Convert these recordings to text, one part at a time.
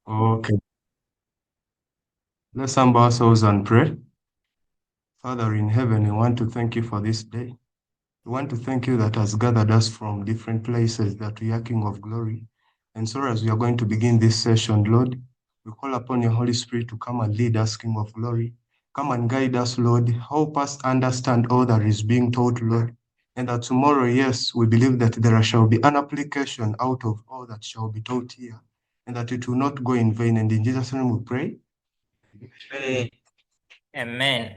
Okay, let's humble ourselves and pray. Father in heaven, we want to thank you for this day. We want to thank you that has gathered us from different places, that we are King of glory. And so as we are going to begin this session, Lord, we call upon your Holy Spirit to come and lead us, King of glory. Come and guide us, Lord. Help us understand all that is being taught, Lord. And that tomorrow, yes, we believe that there shall be an application out of all that shall be taught here, and that it will not go in vain. And in Jesus' name we pray. Amen.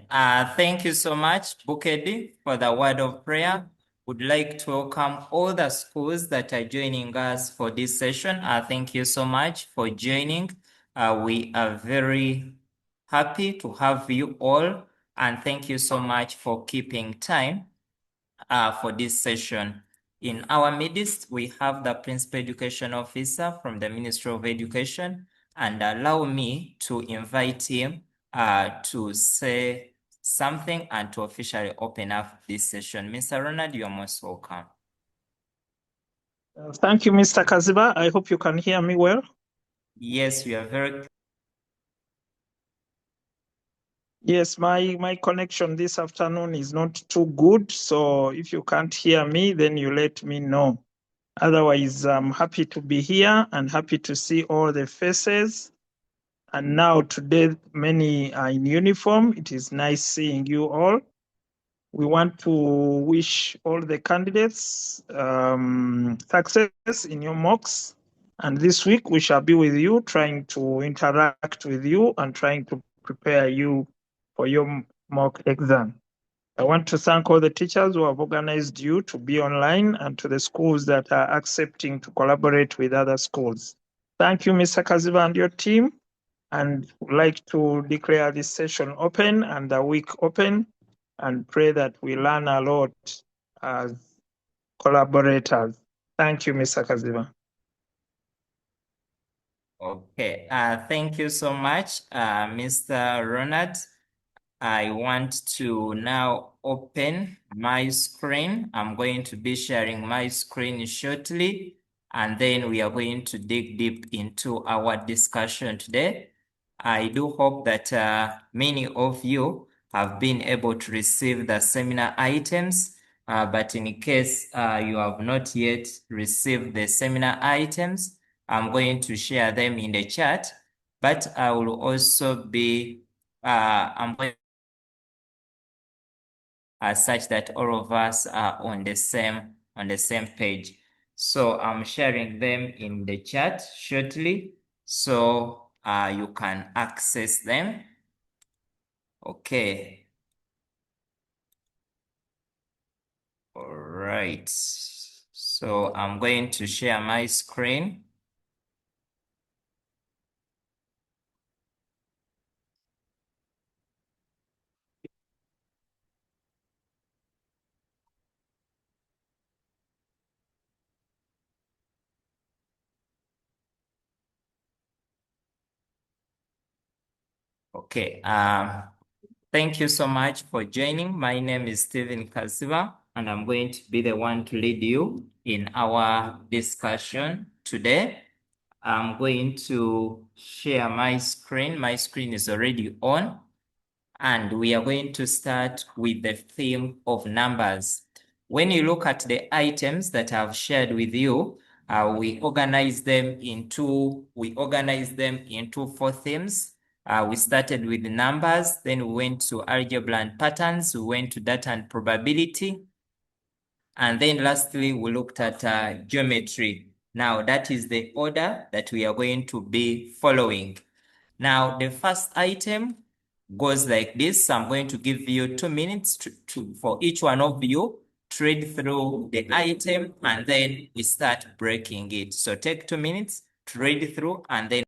Thank you so much, Bukedi, for the word of prayer. Would like to welcome all the schools that are joining us for this session. Thank you so much for joining. We are very happy to have you all, and thank you so much for keeping time for this session. In our midst, we have the Principal Education Officer from the Ministry of Education, and allow me to invite him to say something and to officially open up this session. Mr. Ronald, you're most welcome. Thank you, Mr. Kaziba. I hope you can hear me well. Yes, we are very. Yes, my connection this afternoon is not too good. So if you can't hear me, then you let me know. Otherwise, I'm happy to be here and happy to see all the faces. And now today, many are in uniform. It is nice seeing you all. We want to wish all the candidates success in your mocks. And this week we shall be with you, trying to interact with you and trying to prepare you for your mock exam. I want to thank all the teachers who have organized you to be online and to the schools that are accepting to collaborate with other schools. Thank you, Mr. Kaziba and your team. And would like to declare this session open and the week open and pray that we learn a lot as collaborators. Thank you, Mr. Kaziba. Okay, thank you so much, Mr. Ronald. I want to now open my screen. I'm going to be sharing my screen shortly, and then we are going to dig deep into our discussion today. I do hope that many of you have been able to receive the seminar items, but in case you have not yet received the seminar items, I'm going to share them in the chat, but I will also be, I'm going such that all of us are on the same page. So I'm sharing them in the chat shortly, so you can access them. Okay. All right. So I'm going to share my screen. Okay. Thank you so much for joining. My name is Stephen Kasiva, and I'm going to be the one to lead you in our discussion today. I'm going to share my screen. My screen is already on, and we are going to start with the theme of numbers. When you look at the items that I've shared with you, we organize them into 4 themes. We started with numbers, then we went to algebra and patterns, we went to data and probability, and then lastly, we looked at geometry. Now, that is the order that we are going to be following. Now, the first item goes like this. I'm going to give you 2 minutes for each one of you to read through the item, and then we start breaking it. So take 2 minutes to read through, and then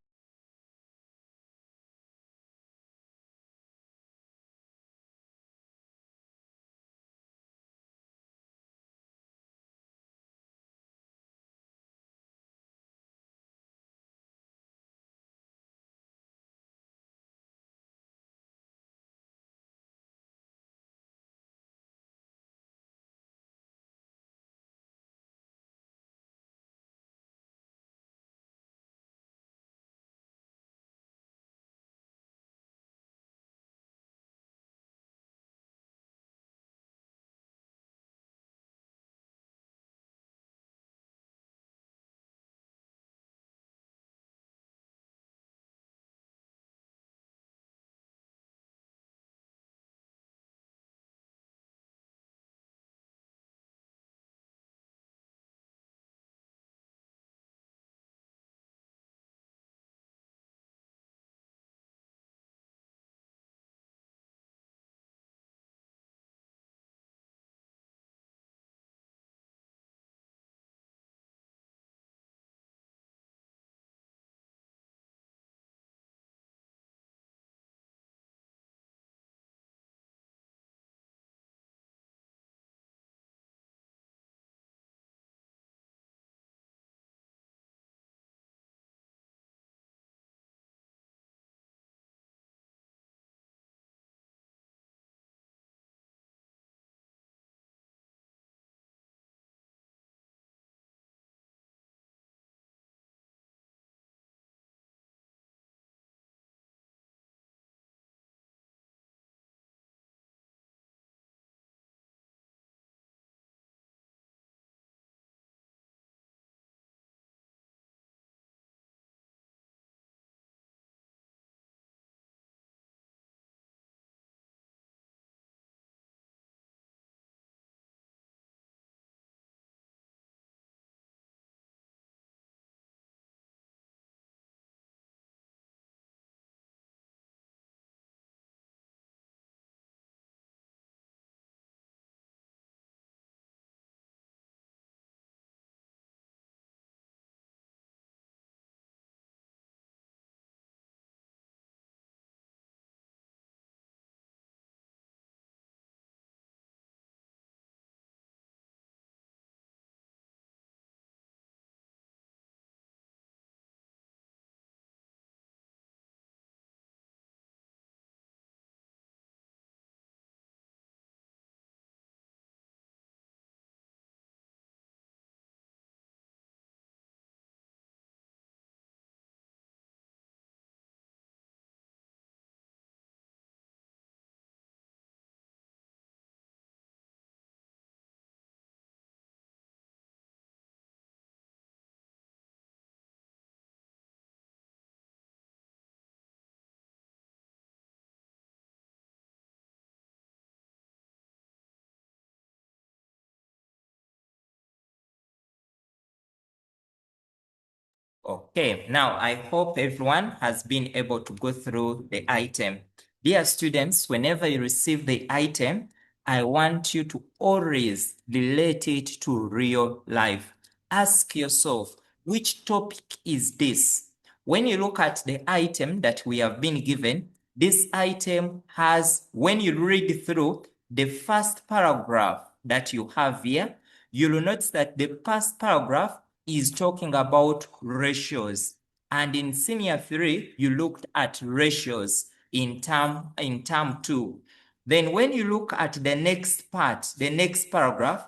Okay, now I hope everyone has been able to go through the item. Dear students, whenever you receive the item, I want you to always relate it to real life. Ask yourself, which topic is this? When you look at the item that we have been given, this item has, when you read through the first paragraph that you have here, you will notice that the first paragraph is talking about ratios. And in senior 3, you looked at ratios in term 2. Then when you look at the next part, the next paragraph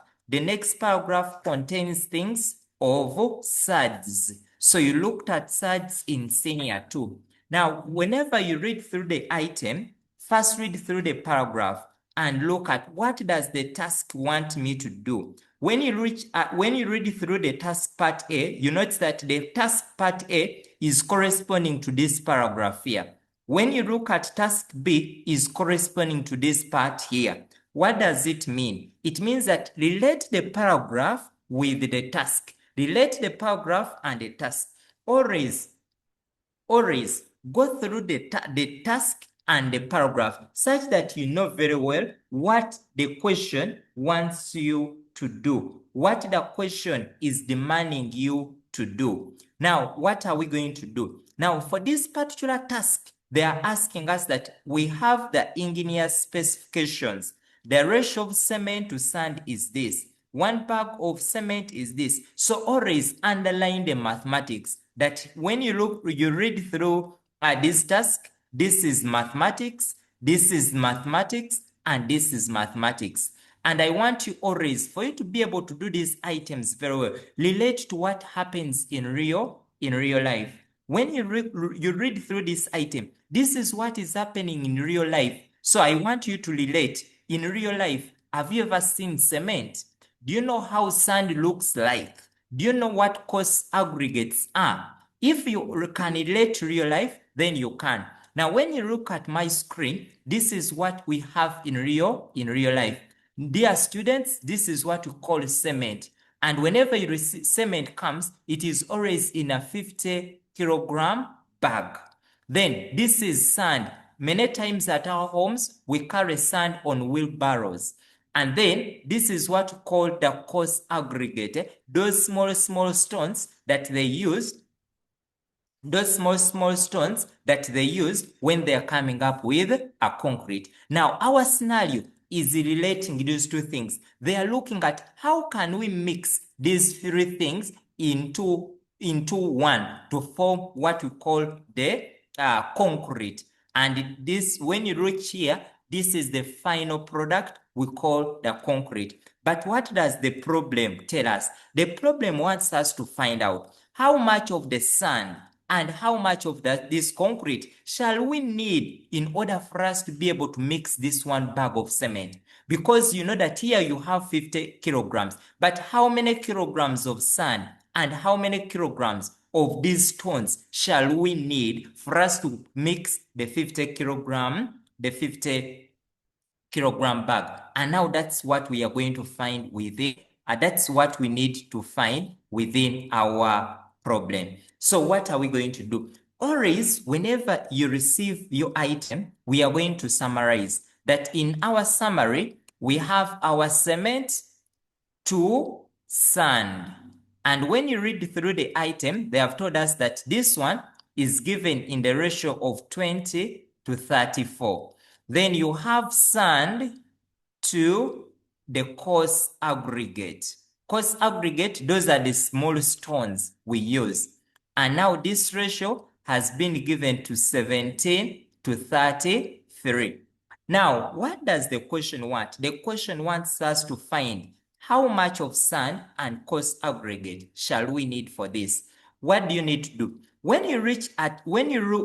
contains things of Surds. So you looked at Surds in senior 2. Now, whenever you read through the item, first read through the paragraph and look at what does the task want me to do. When you read through the task part A, you notice that the task part A is corresponding to this paragraph here. When you look at task B is corresponding to this part here. What does it mean? It means that relate the paragraph with the task. Relate the paragraph and the task. Always go through the task and the paragraph such that you know very well what the question wants you to do, what the question is demanding you to do. Now, what are we going to do? Now, for this particular task, they are asking us that we have the engineer specifications. The ratio of cement to sand is this. 1 bag of cement is this. So always underline the mathematics that when you read through this task, this is mathematics, this is mathematics, and this is mathematics. And I want you always, for you to be able to do these items very well, relate to what happens in real life. When you read through this item, this is what is happening in real life. So I want you to relate. In real life, have you ever seen cement? Do you know how sand looks like? Do you know what coarse aggregates are? If you can relate to real life, then you can. Now, when you look at my screen, this is what we have in real life. Dear students, this is what we call cement. And whenever you receive cement comes, it is always in a 50 kilogram bag. Then this is sand. Many times at our homes, we carry sand on wheelbarrows. And then this is what we call the coarse aggregate, those small stones that they use, those small stones that they use when they're coming up with a concrete. Now, our scenario is relating these two things. They are looking at how can we mix these three things into one to form what we call the concrete. And this, when you reach here, this is the final product we call the concrete. But what does the problem tell us? The problem wants us to find out how much of the sand and how much of this concrete shall we need in order for us to be able to mix this 1 bag of cement? Because you know that here you have 50 kilograms, but how many kilograms of sand and how many kilograms of these stones shall we need for us to mix the 50 kilogram bag? And now that's what we are going to find within, that's what we need to find within our problem. So what are we going to do? Always, whenever you receive your item, we are going to summarize that in our summary, we have our cement to sand. And when you read through the item, they have told us that this one is given in the ratio of 20 to 34. Then you have sand to the coarse aggregate. Coarse aggregate, those are the small stones we use. And now this ratio has been given to 17 to 33. Now, what does the question want? The question wants us to find how much of sand and coarse aggregate shall we need for this? What do you need to do? When you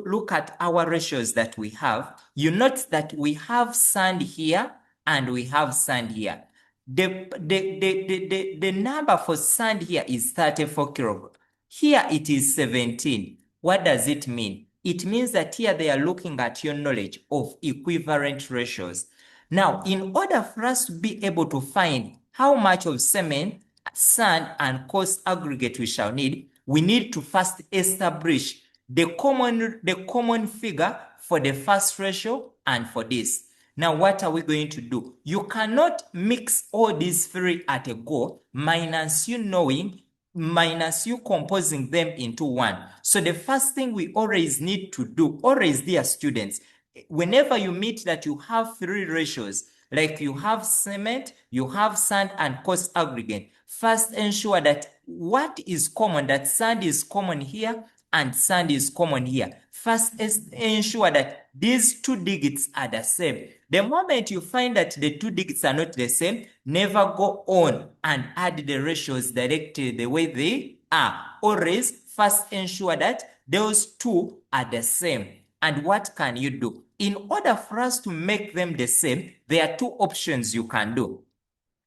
look at our ratios that we have, you note that we have sand here and we have sand here. The number for sand here is 34 kilograms. Here it is 17. What does it mean? It means that here they are looking at your knowledge of equivalent ratios. Now, in order for us to be able to find how much of cement, sand, and coarse aggregate we shall need, we need to first establish the common figure for the first ratio and for this. Now, what are we going to do? You cannot mix all these three at a go minus you knowing, minus you composing them into one. So the first thing we always need to do, always, dear students, whenever you meet that you have three ratios, like you have cement, you have sand, and coarse aggregate, first ensure that what is common, that sand is common here and sand is common here. First ensure that these two digits are the same. The moment you find that the two digits are not the same, never go on and add the ratios directly the way they are. Always first ensure that those two are the same. And what can you do? In order for us to make them the same, there are two options you can do.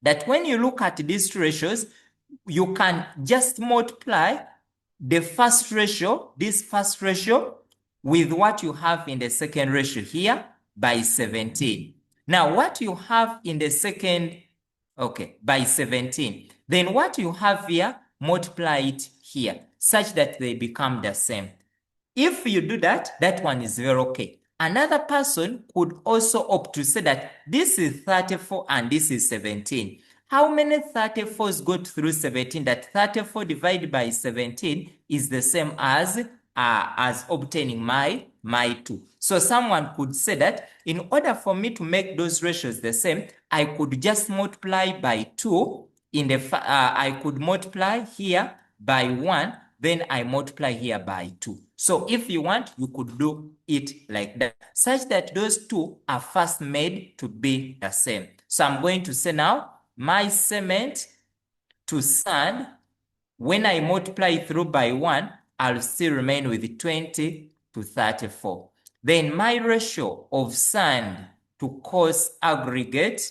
That when you look at these ratios, you can just multiply the first ratio, this first ratio, with what you have in the second ratio here by 17. Now, what you have in the second, okay, by 17. Then what you have here, multiply it here, such that they become the same. If you do that, that one is very okay. Another person could also opt to say that this is 34 and this is 17. How many 34s go through 17? That 34 divided by 17 is the same as obtaining my 2. So someone could say that in order for me to make those ratios the same, I could just multiply by 2 in the I could multiply here by 1, then I multiply here by 2. So if you want, you could do it like that, such that those two are first made to be the same. So I'm going to say now, my cement to sand, when I multiply through by 1, I'll still remain with 20 to 34. Then my ratio of sand to coarse aggregate,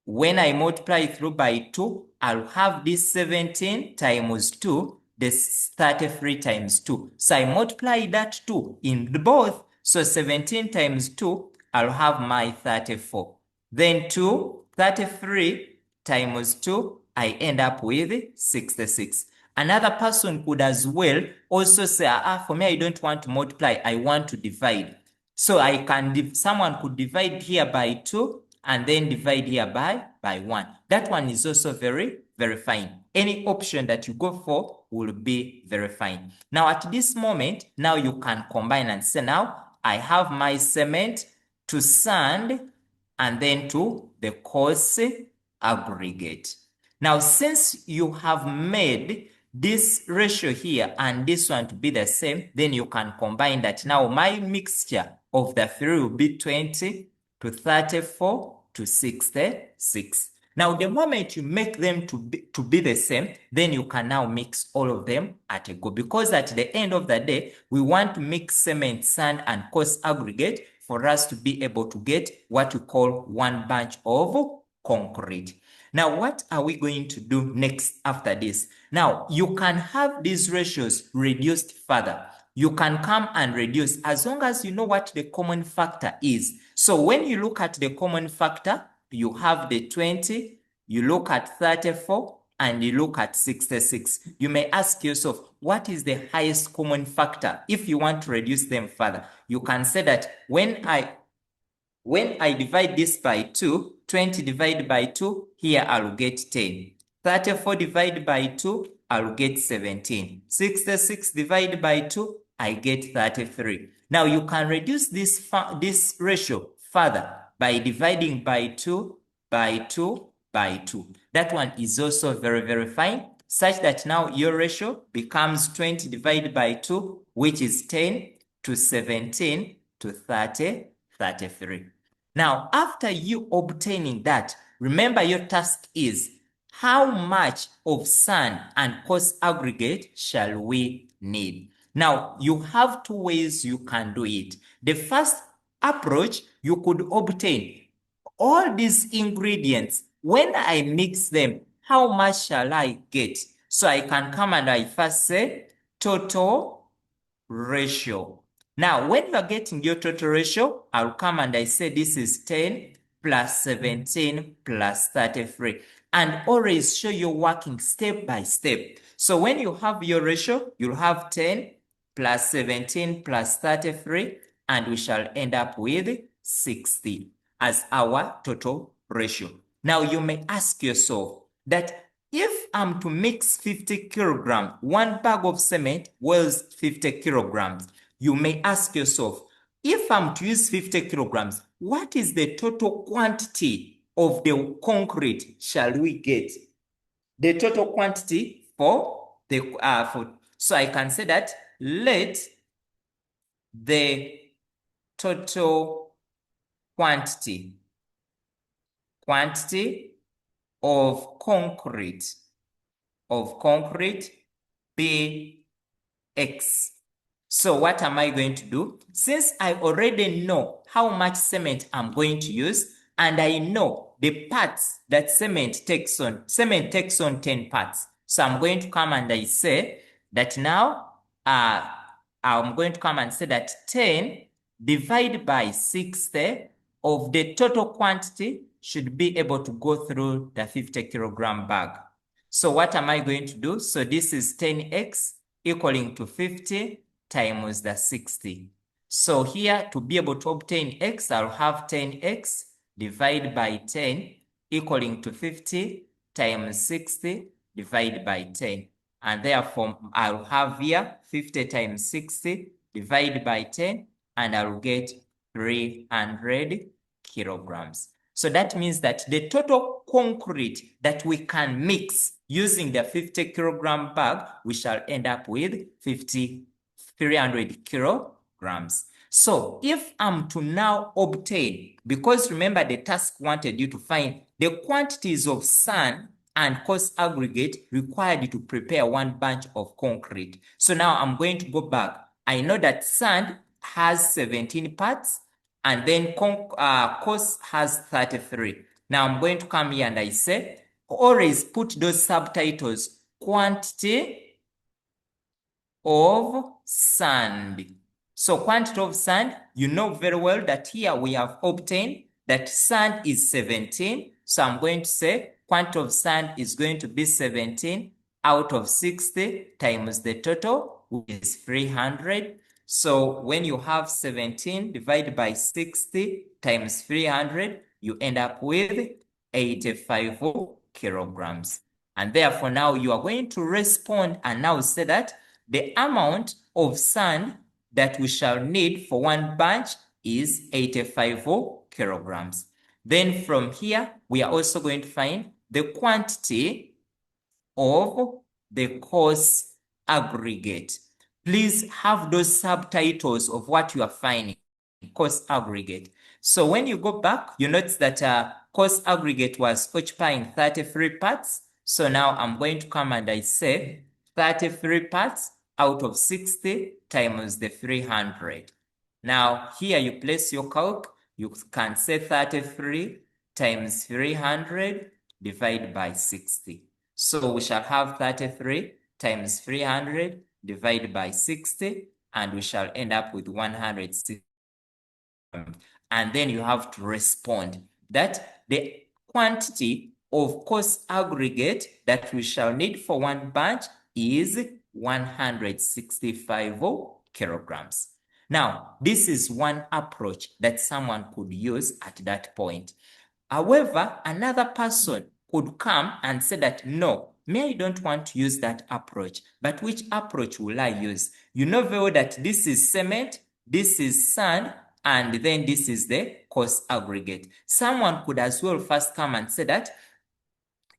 when I multiply through by 2, I'll have this 17 times 2, this 33 times 2. So I multiply that 2 in both. So 17 times 2, I'll have my 34. Then 33 times 2, I end up with 66. Another person could as well also say, for me, I don't want to multiply, I want to divide. So I can, someone could divide here by 2 and then divide here by 1. That one is also very, very fine. Any option that you go for will be very fine. Now at this moment, now you can combine and say, now I have my cement to sand and then to the coarse aggregate. Now, since you have made this ratio here and this one to be the same, then you can combine that. Now, my mixture of the three will be 20 to 34 to 66. Now, the moment you make them to be the same, then you can now mix all of them at a go. Because at the end of the day, we want to mix cement, sand, and coarse aggregate for us to be able to get what we call one bunch of concrete. Now, what are we going to do next after this? Now, you can have these ratios reduced further. You can come and reduce as long as you know what the common factor is. So when you look at the common factor, you have the 20, you look at 34, and you look at 66. You may ask yourself, what is the highest common factor? If you want to reduce them further, you can say that when I divide this by 2, 20 divided by 2, here I'll get 10. 34 divided by 2, I'll get 17. 66 divided by 2, I get 33. Now you can reduce this ratio further by dividing by 2, by 2, by 2. That one is also very, very fine, such that now your ratio becomes 20 divided by 2, which is 10 to 17 to 30, 33. Now, after you obtaining that, remember your task is how much of sand and coarse aggregate shall we need? Now, you have two ways you can do it. The first approach, you could obtain all these ingredients. When I mix them, how much shall I get? So I can come and I first say total ratio. Now, when you are getting your total ratio, I'll come and I say this is 10 plus 17 plus 33. and always show your working step by step. So when you have your ratio, you'll have 10 plus 17 plus 33, and we shall end up with 60 as our total ratio. Now you may ask yourself that if I'm to mix 50 kilograms, one bag of cement weighs 50 kilograms. You may ask yourself, if I'm to use 50 kilograms, what is the total quantity of the concrete shall we get? The total quantity for the so I can say that let the total quantity of concrete be X. So what am I going to do? Since I already know how much cement I'm going to use, and I know the parts that cement takes on 10 parts. So I'm going to come and I say that now I'm going to come and say that 10 divided by 60 of the total quantity should be able to go through the 50 kilogram bag. So what am I going to do? So this is 10x equaling to 50 times the 60. So here, to be able to obtain x, I'll have 10x divided by 10 equaling to 50 times 60 divided by 10. And therefore, I'll have here 50 times 60 divided by 10, and I'll get 300 kilograms. So that means that the total concrete that we can mix using the 50 kilogram bag, we shall end up with 300 kilograms. So if I'm to now obtain, because remember the task wanted you to find the quantities of sand and coarse aggregate required to prepare one bunch of concrete. So now I'm going to go back. I know that sand has 17 parts, and then coarse has 33. Now I'm going to come here and I say, always put those subtitles, quantity of sand. So quantity of sand, you know very well that here we have obtained that sand is 17. So I'm going to say quantity of sand is going to be 17 out of 60 times the total, which is 300. So when you have 17 divided by 60 times 300, you end up with 85 kilograms. And therefore now you are going to respond and now say that the amount of sand that we shall need for one bunch is 85 kilograms. Then from here, we are also going to find the quantity of the coarse aggregate. Please have those subtitles of what you are finding, coarse aggregate. So when you go back, you notice that coarse aggregate was occupying 33 parts. So now I'm going to come and I say 33 parts out of 60 times the 300. Now here you place your calc. You can say 33 times 300 divided by 60. So we shall have 33 times 300 divided by 60, and we shall end up with 160. And then you have to respond that the quantity of coarse aggregate that we shall need for one bunch is 165 kilograms. Now, this is one approach that someone could use at that point. However, another person could come and say that, no, I don't want to use that approach, but which approach will I use? You know very well that this is cement, this is sand, and then this is the coarse aggregate. Someone could as well first come and say that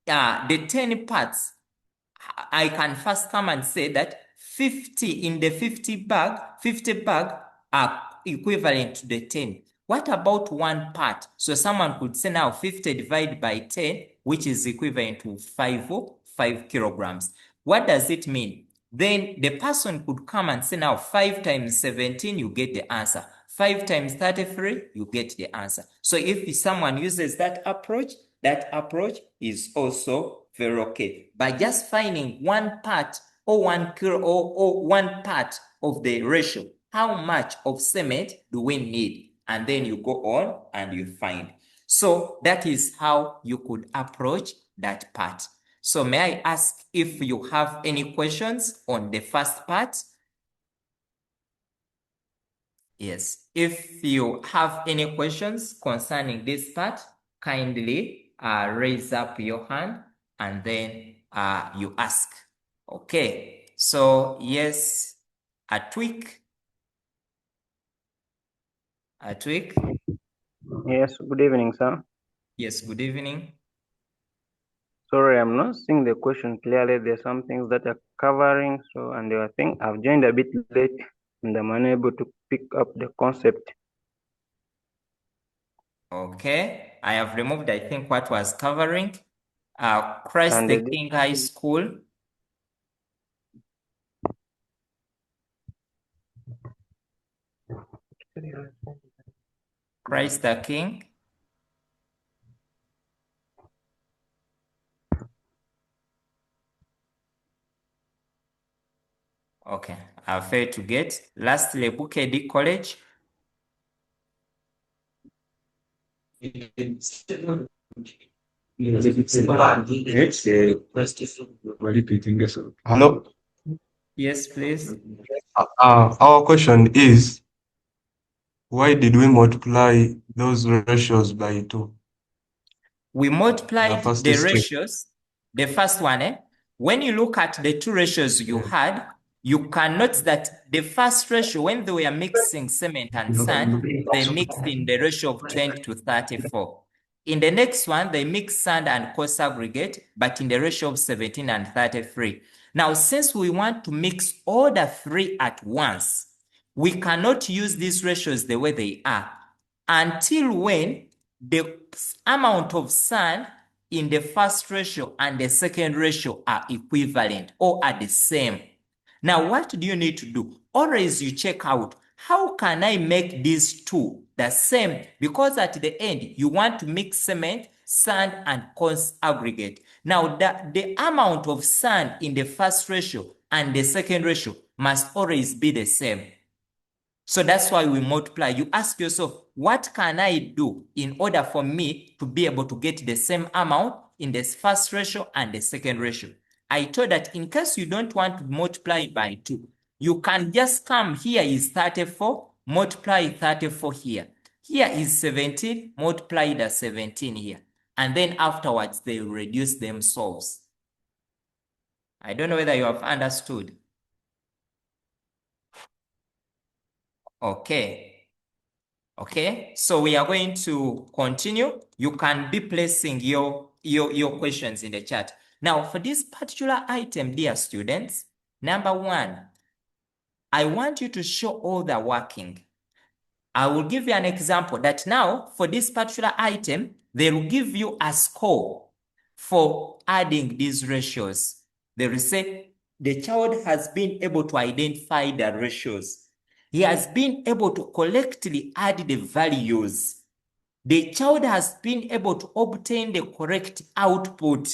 the 10 parts, I can first come and say that 50 in the 50 bag are equivalent to the 10. What about one part? So someone could say now 50 divided by 10, which is equivalent to 5 kilograms. What does it mean? Then the person could come and say now 5 times 17, you get the answer. 5 times 33, you get the answer. So if someone uses that approach is also very okay. By just finding one part or one part of the ratio, how much of cement do we need? And then you go on and you find. So that is how you could approach that part. So may I ask if you have any questions on the first part? Yes, if you have any questions concerning this part, kindly raise up your hand and then you ask. Okay, so yes, a tweak. Yes, good evening, sir. Yes, good evening. Sorry, I'm not seeing the question clearly. There's some things that are covering, so and I think I've joined a bit late and I'm unable to pick up the concept. Okay, I have removed, I think, what was covering. Christ And the King High School. Christ the King. Okay, I failed to get. Lastly, Bouquet D College. Hello. Yes, please. Our question is, why did we multiply those ratios by 2? We multiplied first the string. ratios. The first one, when you look at the two ratios you had, you can note that the first ratio, when they were mixing cement and sand, they mixed in the ratio of 20 to 34. In the next one, they mix sand and coarse aggregate, but in the ratio of 17 and 33. Now, since we want to mix all the three at once, we cannot use these ratios the way they are until when the amount of sand in the first ratio and the second ratio are equivalent or are the same. Now, what do you need to do? Always you check out, how can I make these two the same? Because at the end, you want to mix cement, sand, and coarse aggregate. Now, the amount of sand in the first ratio and the second ratio must always be the same. So that's why we multiply. You ask yourself, what can I do in order for me to be able to get the same amount in the first ratio and the second ratio? I told that in case you don't want to multiply by 2, you can just come here is 34, multiply 34 here. Here is 17, multiply the 17 here. And then afterwards, they will reduce themselves. I don't know whether you have understood. Okay, so we are going to continue. You can be placing your questions in the chat. Now, for this particular item, dear students, number 1, I want you to show all the working. I will give you an example that now, for this particular item, they will give you a score for adding these ratios. They will say, the child has been able to identify the ratios. He has been able to correctly add the values. The child has been able to obtain the correct output.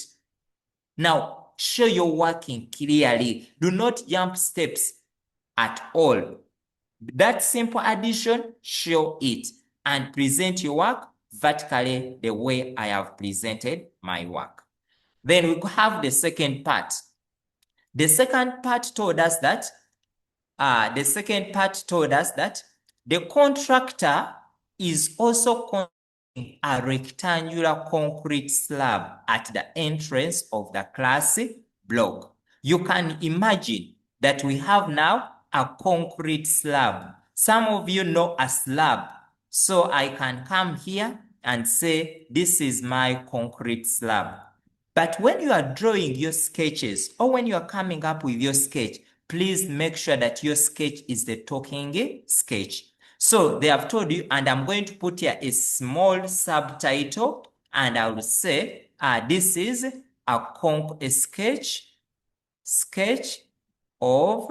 Now, show your working clearly. Do not jump steps at all. That simple addition, show it and present your work vertically the way I have presented my work. Then we have the second part. The second part told us that the contractor is also constructing a rectangular concrete slab at the entrance of the class block. You can imagine that we have now a concrete slab. Some of you know a slab. So I can come here and say, this is my concrete slab. But when you are drawing your sketches or when you are coming up with your sketch, please make sure that your sketch is the talking sketch. So they have told you, and I'm going to put here a small subtitle, and I will say, this is a sketch of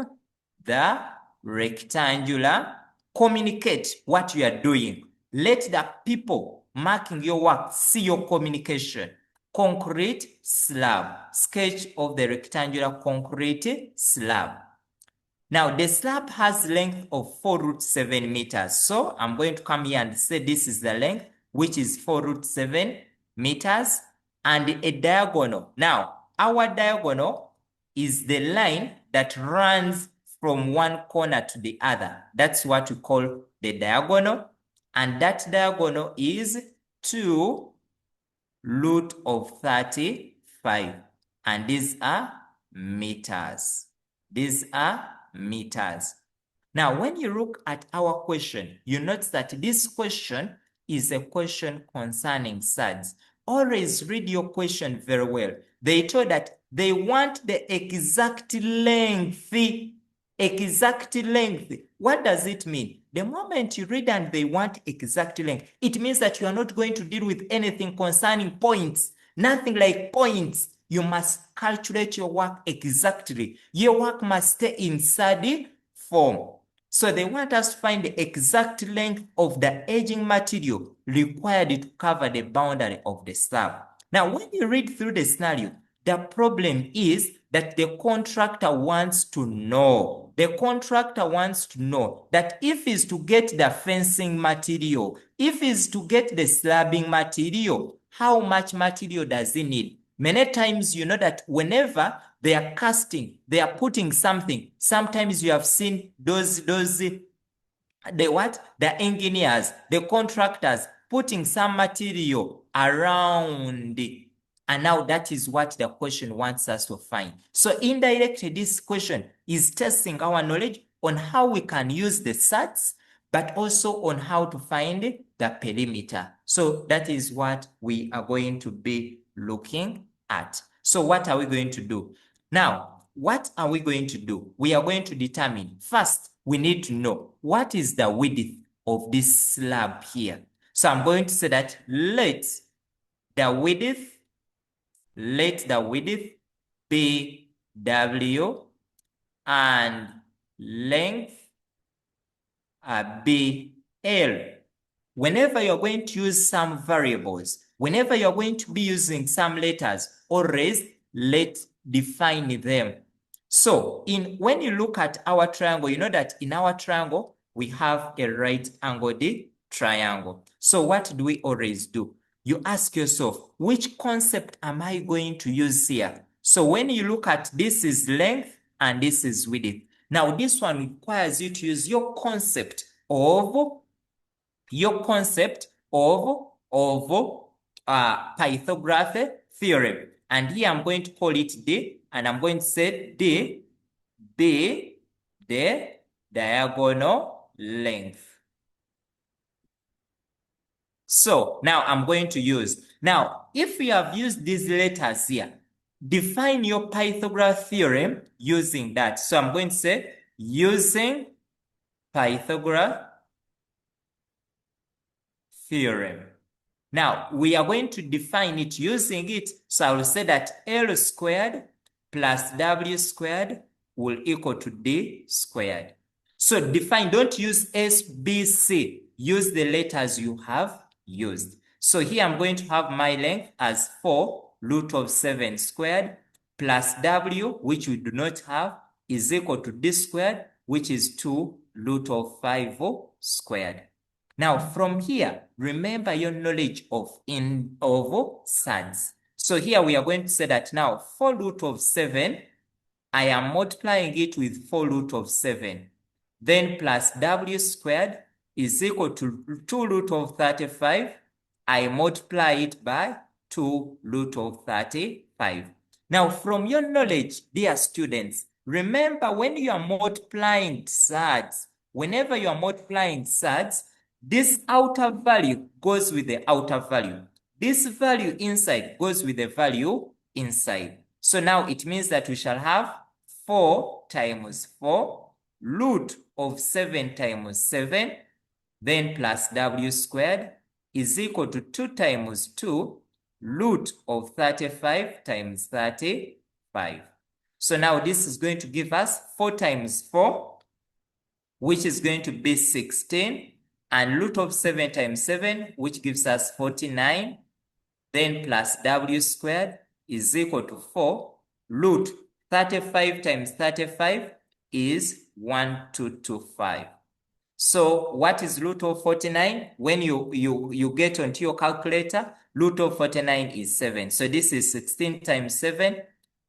the rectangular. Communicate what you are doing. Let the people marking your work see your communication. Concrete slab, sketch of the rectangular concrete slab. Now, the slab has length of 4√7 meters. So I'm going to come here and say this is the length, which is 4√7 meters. and a diagonal. Now, our diagonal is the line that runs from one corner to the other. That's what we call the diagonal. And that diagonal is 2 root of 35. And these are meters. These are meters. Now, when you look at our question, you notice that this question is a question concerning surds. Always read your question very well. They told that they want the exact length. Exact length. What does it mean? The moment you read and they want exact length, it means that you are not going to deal with anything concerning points. Nothing like points. You must calculate your work exactly. Your work must stay in surd form. So they want us to find the exact length of the edging material required to cover the boundary of the slab. Now, when you read through the scenario, the problem is that the contractor wants to know. The contractor wants to know that if he's to get the fencing material, if he's to get the slabbing material, how much material does he need? Many times, you know that whenever they are casting, they are putting something. Sometimes you have seen the engineers, the contractors putting some material around. And now that is what the question wants us to find. So indirectly, this question is testing our knowledge on how we can use the surds, but also on how to find the perimeter. So that is what we are going to be looking at. So what are we going to do? Now, what are we going to do? We are going to determine, first, we need to know what is the width of this slab here. So I'm going to say that let the width be W and length be L. Whenever you're going to use some variables, whenever you're going to be using some letters, always define them. So when you look at our triangle, you know that in our triangle, we have a right angled triangle. So what do we always do? You ask yourself, which concept am I going to use here? So when you look at this is length and this is width. Now this one requires you to use your concept of Pythagoras theorem. And here I'm going to call it D, and I'm going to say D be the diagonal length. So now I'm going to use, now if we have used these letters here, define your Pythagoras theorem using that. So I'm going to say using Pythagoras theorem. Now we are going to define it using it. So I will say that L squared plus W squared will equal to D squared. So define, don't use S, B, C. Use the letters you have used. So here I'm going to have my length as 4 root of 7 squared plus W, which we do not have, is equal to D squared, which is 2 root of 5 squared. Now from here, remember your knowledge of surds. So here we are going to say that now 4 root of 7, I am multiplying it with 4 root of 7. Then plus W squared is equal to 2 root of 35. I multiply it by 2 root of 35. Now from your knowledge, dear students, remember when you are multiplying surds, whenever you are multiplying surds, this outer value goes with the outer value. This value inside goes with the value inside. So now it means that we shall have 4 times 4 root of 7 times 7, then plus W squared is equal to 2 times 2 root of 35 times 35. So now this is going to give us 4 times 4, which is going to be 16, and root of 7 times 7, which gives us 49, then plus W squared is equal to 4, root 35 times 35 is 1225. So what is root of 49? When you get onto your calculator, Root of 49 is 7. So this is 16 times 7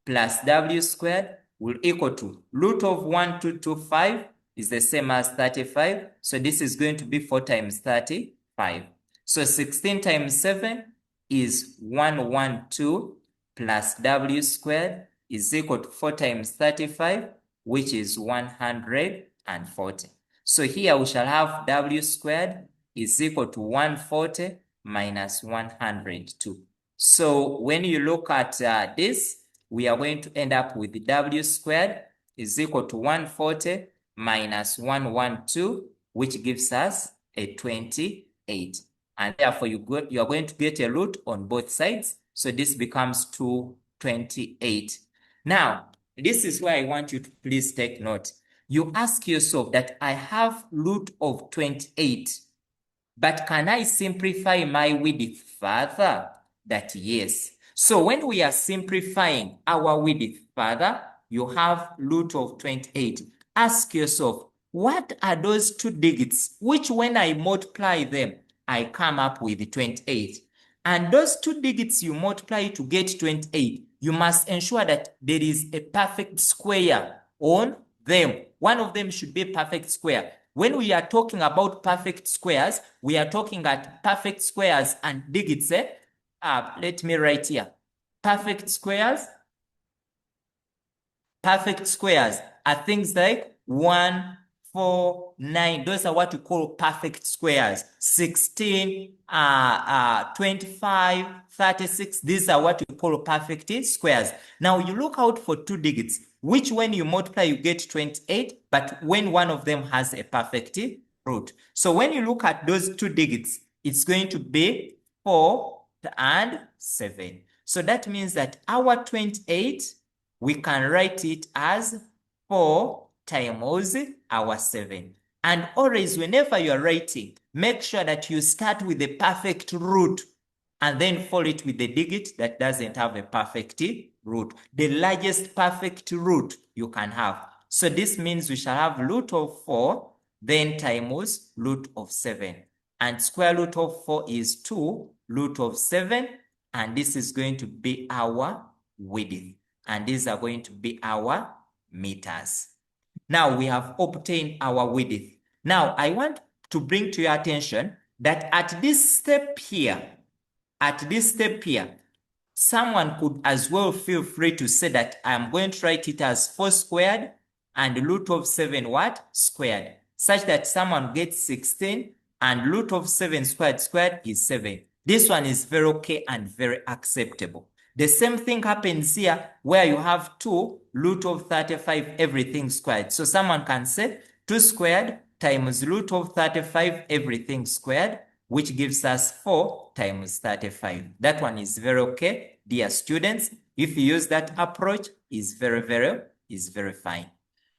plus W squared will equal to root of 1225 is the same as 35. So this is going to be 4 times 35. So 16 times 7 is 112 plus W squared is equal to 4 times 35, which is 140. So here we shall have W squared is equal to 140 minus 102. So when you look at this, we are going to end up with W squared is equal to 140 minus 112, which gives us a 28. And therefore you are going to get a root on both sides. So this becomes 228. Now, this is where I want you to please take note. You ask yourself that I have root of 28, but can I simplify my width further? That yes. So when we are simplifying our width further, you have root of 28. Ask yourself, what are those two digits which when I multiply them, I come up with 28? And those two digits you multiply to get 28, you must ensure that there is a perfect square on them. One of them should be a perfect square. When we are talking about perfect squares, we are talking at perfect squares and digits. Let me write here. Perfect squares are things like 1, 4, 9. Those are what we call perfect squares. 16, 25, 36. These are what we call perfect squares. Now you look out for two digits, which when you multiply, you get 28, but when one of them has a perfect root. So when you look at those two digits, it's going to be 4 and 7. So that means that our 28, we can write it as 4 times our 7. And always, whenever you are writing, make sure that you start with the perfect root and then follow it with the digit that doesn't have a perfect root. The largest perfect root you can have. So this means we shall have root of 4, then times root of 7. And square root of 4 is 2, root of 7. And this is going to be our width. And these are going to be our meters. Now we have obtained our width. Now I want to bring to your attention that at this step here, someone could as well feel free to say that I'm going to write it as 4 squared and root of 7 what? Squared. Such that someone gets 16 and root of 7 squared is 7. This one is very okay and very acceptable. The same thing happens here where you have 2 root of 35 everything squared. So someone can say 2 squared times root of 35 everything squared, which gives us 4 times 35. That one is very okay, dear students. If you use that approach, is very fine.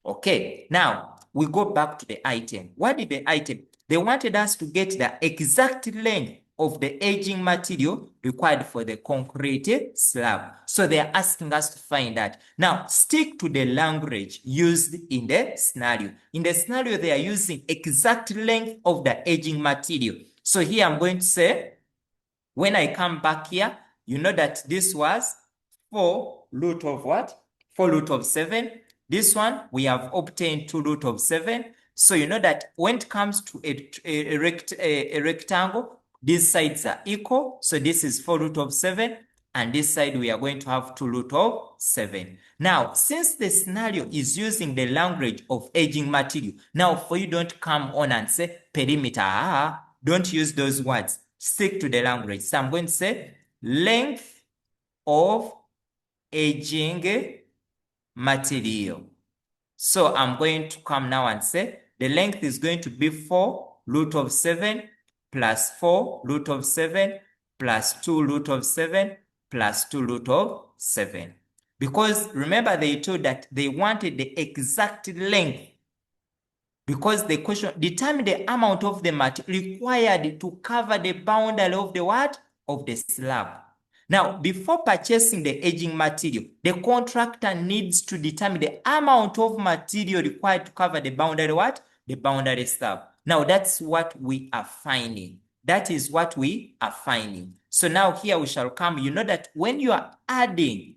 Okay, now we go back to the item. What did the item? They wanted us to get the exact length of the edging material required for the concrete slab. So they are asking us to find that. Now, stick to the language used in the scenario. In the scenario, they are using exact length of the edging material. So here I'm going to say, when I come back here, you know that this was 4 root of what? 4 root of 7. This one, we have obtained 2 root of 7. So you know that when it comes to a rectangle, these sides are equal. So this is 4 root of 7. And this side, we are going to have 2 root of 7. Now, since the scenario is using the language of edging material, now for you don't come on and say perimeter. Don't use those words. Stick to the language. So I'm going to say length of edging material. So I'm going to come now and say the length is going to be 4 root of 7 plus 4 root of 7 plus 2 root of 7 plus 2 root of 7. Because remember they told that they wanted the exact length. Because the question determine the amount of the material required to cover the boundary of the what? Of the slab. Now, before purchasing the edging material, the contractor needs to determine the amount of material required to cover the boundary what? The boundary slab. Now, that's what we are finding. That is what we are finding. So now here we shall come. You know that when you are adding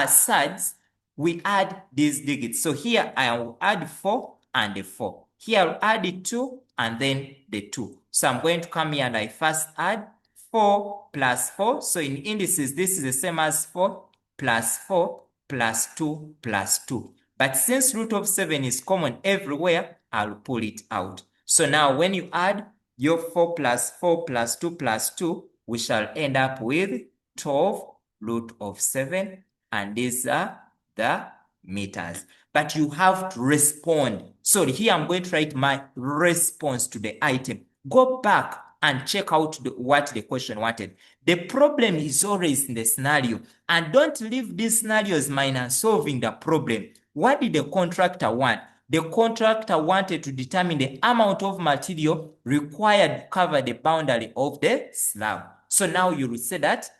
surds, we add these digits. So here I will add 4 and a 4. Here I'll add the 2 and then the 2. So I'm going to come here and I first add 4 plus 4. So in indices, this is the same as 4 plus 4 plus 2 plus 2. But since root of 7 is common everywhere, I'll pull it out. So now when you add your 4 plus 4 plus 2 plus 2, we shall end up with 12 root of 7. And these are the meters. But you have to respond. So here I'm going to write my response to the item. Go back and check out what the question wanted. The problem is always in the scenario. And don't leave these scenarios minus solving the problem. What did the contractor want? The contractor wanted to determine the amount of material required to cover the boundary of the slab. So now you will say that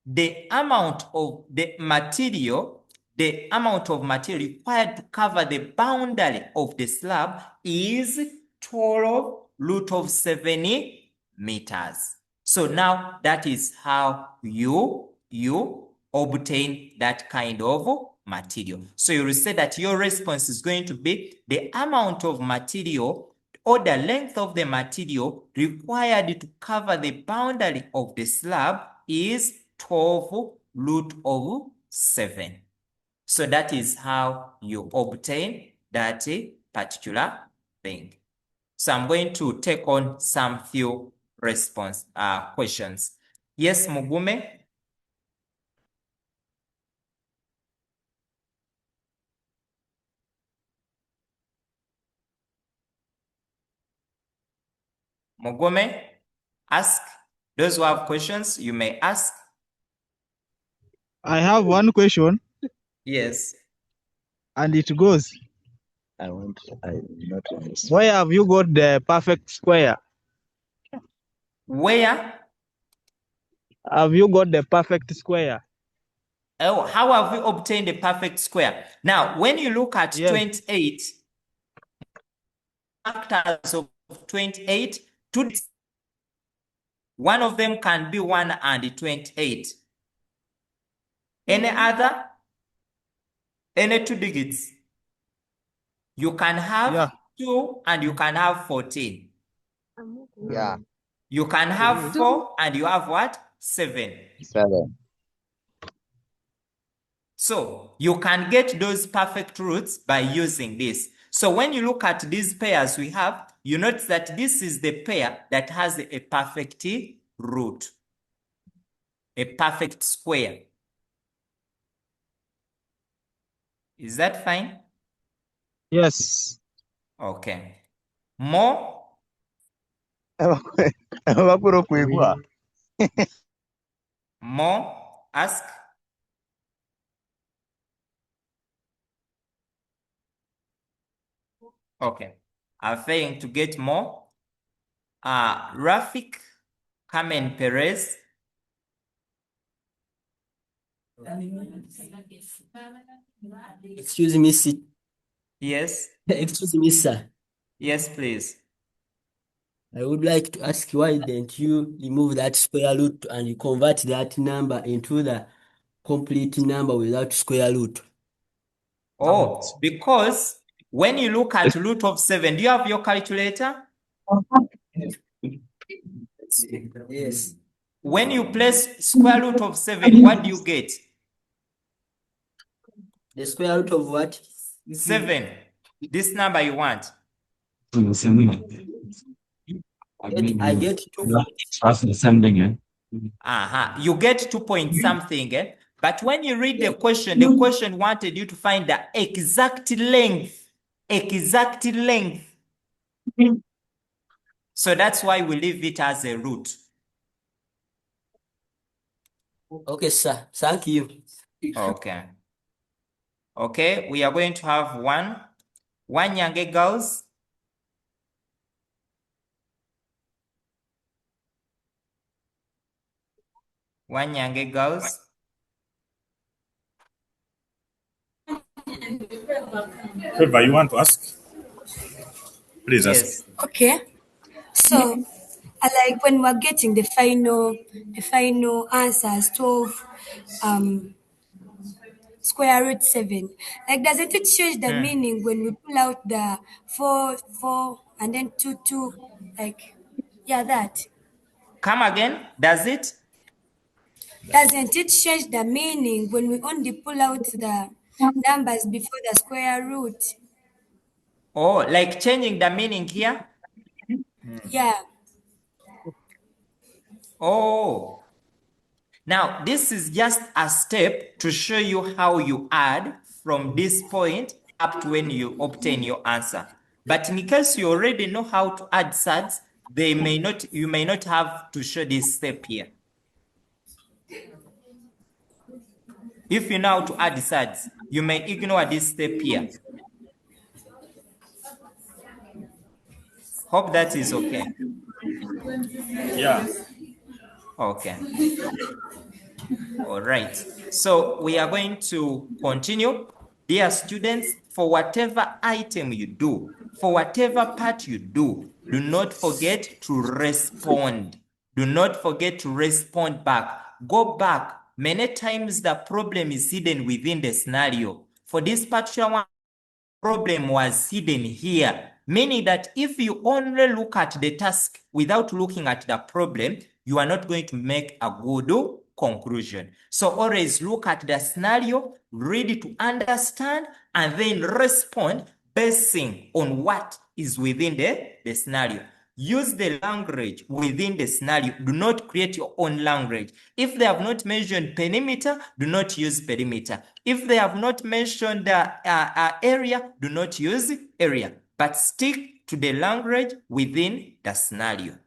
the amount of material required to cover the boundary of the slab is 12 root of 70 meters. So now that is how you obtain that kind of material. So you will say that your response is going to be the amount of material or the length of the material required to cover the boundary of the slab is 12 root of 7. So that is how you obtain that particular thing. So I'm going to take on some few questions. Yes, Mugume? Mugume, ask. Those who have questions, you may ask. I have one question. Yes. And it goes, where have you got the perfect square? Where have you got the perfect square? Oh, how have we obtained the perfect square? Now, when you look at 28, factors of 28, one of them can be 1 and 28. Any other? Any 2 digits? You can have 2 and you can have 14. Yeah. You can have 4 and you have what? 7. 7. So you can get those perfect roots by using this. So when you look at these pairs we have, you notice that this is the pair that has a perfect root, a perfect square. Is that fine? Yes. Okay. More? More? Ask. Okay. I'm failing to get more. Rafik Carmen Perez. Excuse me, sir. Yes. Excuse me, sir. Yes, please. I would like to ask why didn't you remove that square root and you convert that number into the complete number without square root? Oh, because when you look at root of 7, do you have your calculator? Yes. When you place square root of 7, what do you get? The square root of what? 7. This number you want. I get 2 You get 2 point something, eh? But when you read the question wanted you to find the exact length. Exact length. So that's why we leave it as a root. Okay, sir. Thank you. Okay. Okay, we are going to have one Nyange girls. One Nyange girls. Favor, you want to ask? Please ask. Yes. Okay. So like when we're getting the final answers, 12 square root 7. Like, doesn't it change the meaning when we pull out the 4 and then 2? Like, yeah, that. Come again, does it? Doesn't it change the meaning when we only pull out the numbers before the square root? Oh, like changing the meaning here? Yeah. Oh. Now, this is just a step to show you how you add from this point up to when you obtain your answer. But in case you already know how to add surds, you may not have to show this step here. If you know how to add surds, you may ignore this step here. Hope that is okay. Yeah. Okay. All right. So we are going to continue. Dear students, for whatever item you do, for whatever part you do not forget to respond. Do not forget to respond back. Go back. Many times the problem is hidden within the scenario. For this particular one, problem was hidden here, meaning that if you only look at the task without looking at the problem, you are not going to make a good conclusion. So always look at the scenario, ready to understand, and then respond basing on what is within the scenario. Use the language within the scenario. Do not create your own language. If they have not mentioned perimeter, do not use perimeter. If they have not mentioned area, do not use area. But stick to the language within the scenario.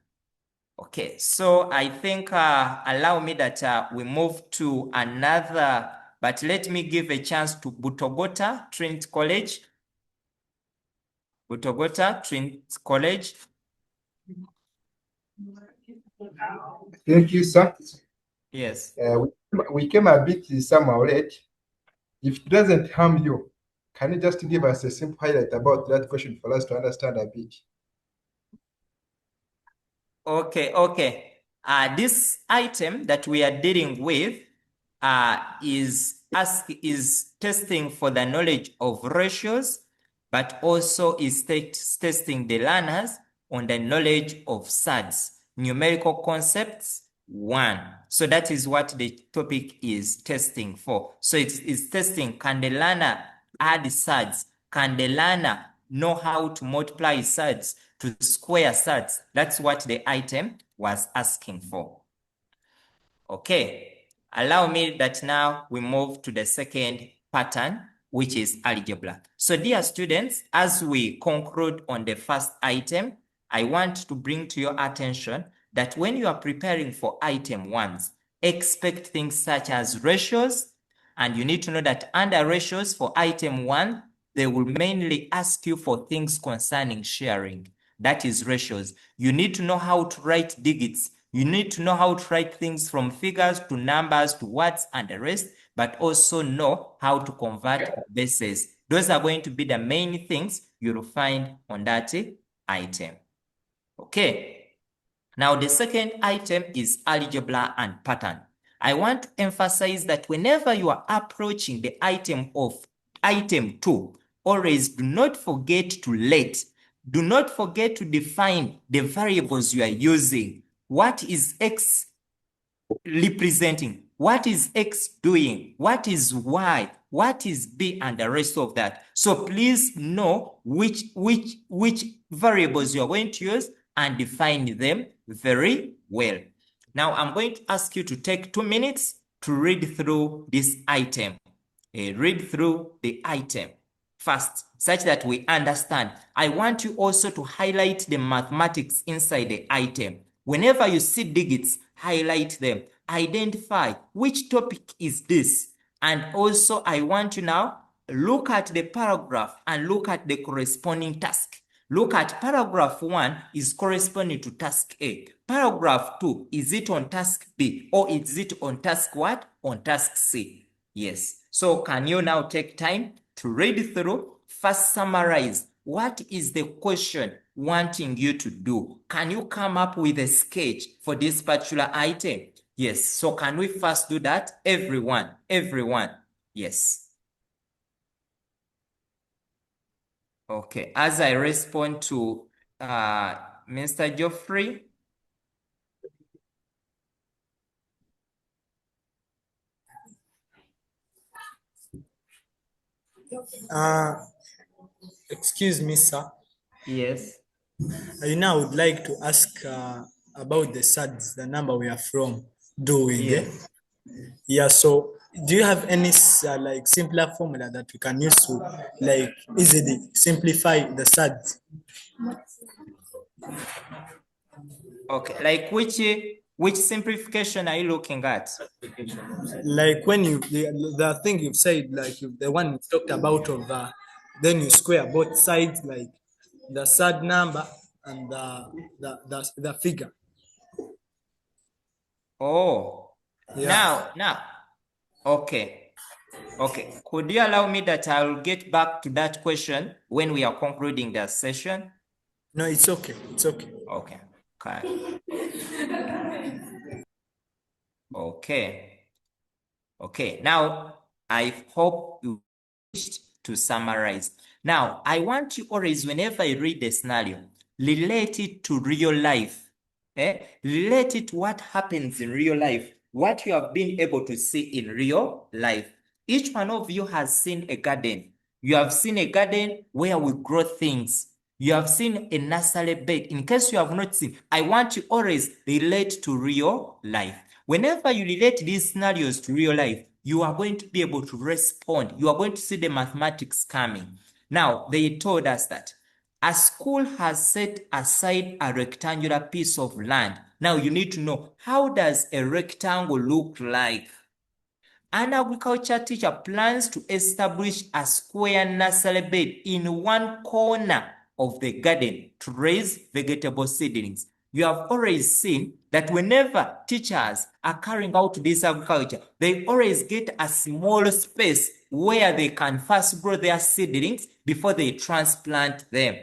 Okay, so I think allow me that we move to another, but let me give a chance to Butogota Trinity College. Butogota Trinity College. Thank you, sir. Yes. We came a bit somehow late. If it doesn't harm you, can you just give us a simple highlight about that question for us to understand a bit? Okay. This item that we are dealing with is testing for the knowledge of ratios, but also is testing the learners on the knowledge of surds, numerical concepts 1. So that is what the topic is testing for. So it's testing, can the learner add surds? Can the learner know how to multiply surds, to square surds? That's what the item was asking for. Okay. Allow me that now we move to the second pattern, which is algebra. So dear students, as we conclude on the first item, I want to bring to your attention that when you are preparing for item 1, expect things such as ratios, and you need to know that under ratios for item 1, they will mainly ask you for things concerning sharing. That is ratios. You need to know how to write digits. You need to know how to write things from figures to numbers to words and the rest, but also know how to convert bases. Those are going to be the main things you'll find on that item. Okay. Now, the second item is algebra and pattern. I want to emphasize that whenever you are approaching the item of item 2, always do not forget to let. Do not forget to define the variables you are using. What is X representing? What is X doing? What is Y? What is B? And the rest of that. So please know which variables you are going to use and define them very well. Now I'm going to ask you to take 2 minutes to read through this item. Read through the item first, such that we understand. I want you also to highlight the mathematics inside the item. Whenever you see digits, highlight them. Identify which topic is this. And also I want you now, look at the paragraph and look at the corresponding task. Look at paragraph 1 is corresponding to task A. Paragraph 2, is it on task B or is it on task what? On task C. Yes. So can you now take time to read through, first summarize what is the question wanting you to do. Can you come up with a sketch for this particular item? Yes. So can we first do that? Everyone. Yes. Okay. As I respond to Mr. Geoffrey. Excuse me, sir. Yes. I now would like to ask about the Surds, the number we are from doing. Yes. Yeah, so do you have any like simpler formula that we can use to like easily simplify the Surds? Okay, like which simplification are you looking at? Like when you the thing you've said, like the one you talked about of then you square both sides, like the Surd number and the figure. Oh, Yeah. now, okay. Could you allow me that I'll get back to that question when we are concluding the session? No, it's okay. It's okay. Okay. Okay. Now, I hope you wished to summarize. Now, I want you always, whenever you read the scenario, relate it to real life. Relate it to what happens in real life, what you have been able to see in real life. Each one of you has seen a garden. You have seen a garden where we grow things. You have seen a nursery bed. In case you have not seen, I want you always relate to real life. Whenever you relate these scenarios to real life, you are going to be able to respond. You are going to see the mathematics coming. Now, they told us that a school has set aside a rectangular piece of land. Now, you need to know, how does a rectangle look like? An agriculture teacher plans to establish a square nursery bed in one corner of the garden to raise vegetable seedlings. You have always seen that whenever teachers are carrying out this agriculture, they always get a small space where they can first grow their seedlings before they transplant them.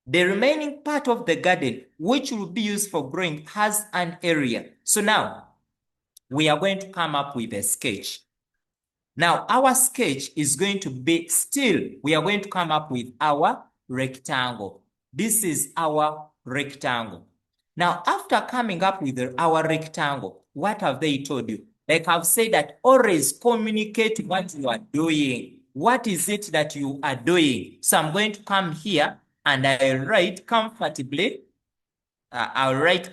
The remaining part of the garden, which will be used for growing, has an area. So now, we are going to come up with a sketch. Now, our sketch is going to be we are going to come up with our rectangle. This is our rectangle. Now, after coming up with our rectangle, what have they told you? Like I've said, that always communicate what you are doing. What is it that you are doing? So I'm going to come here and I'll write comfortably. I'll write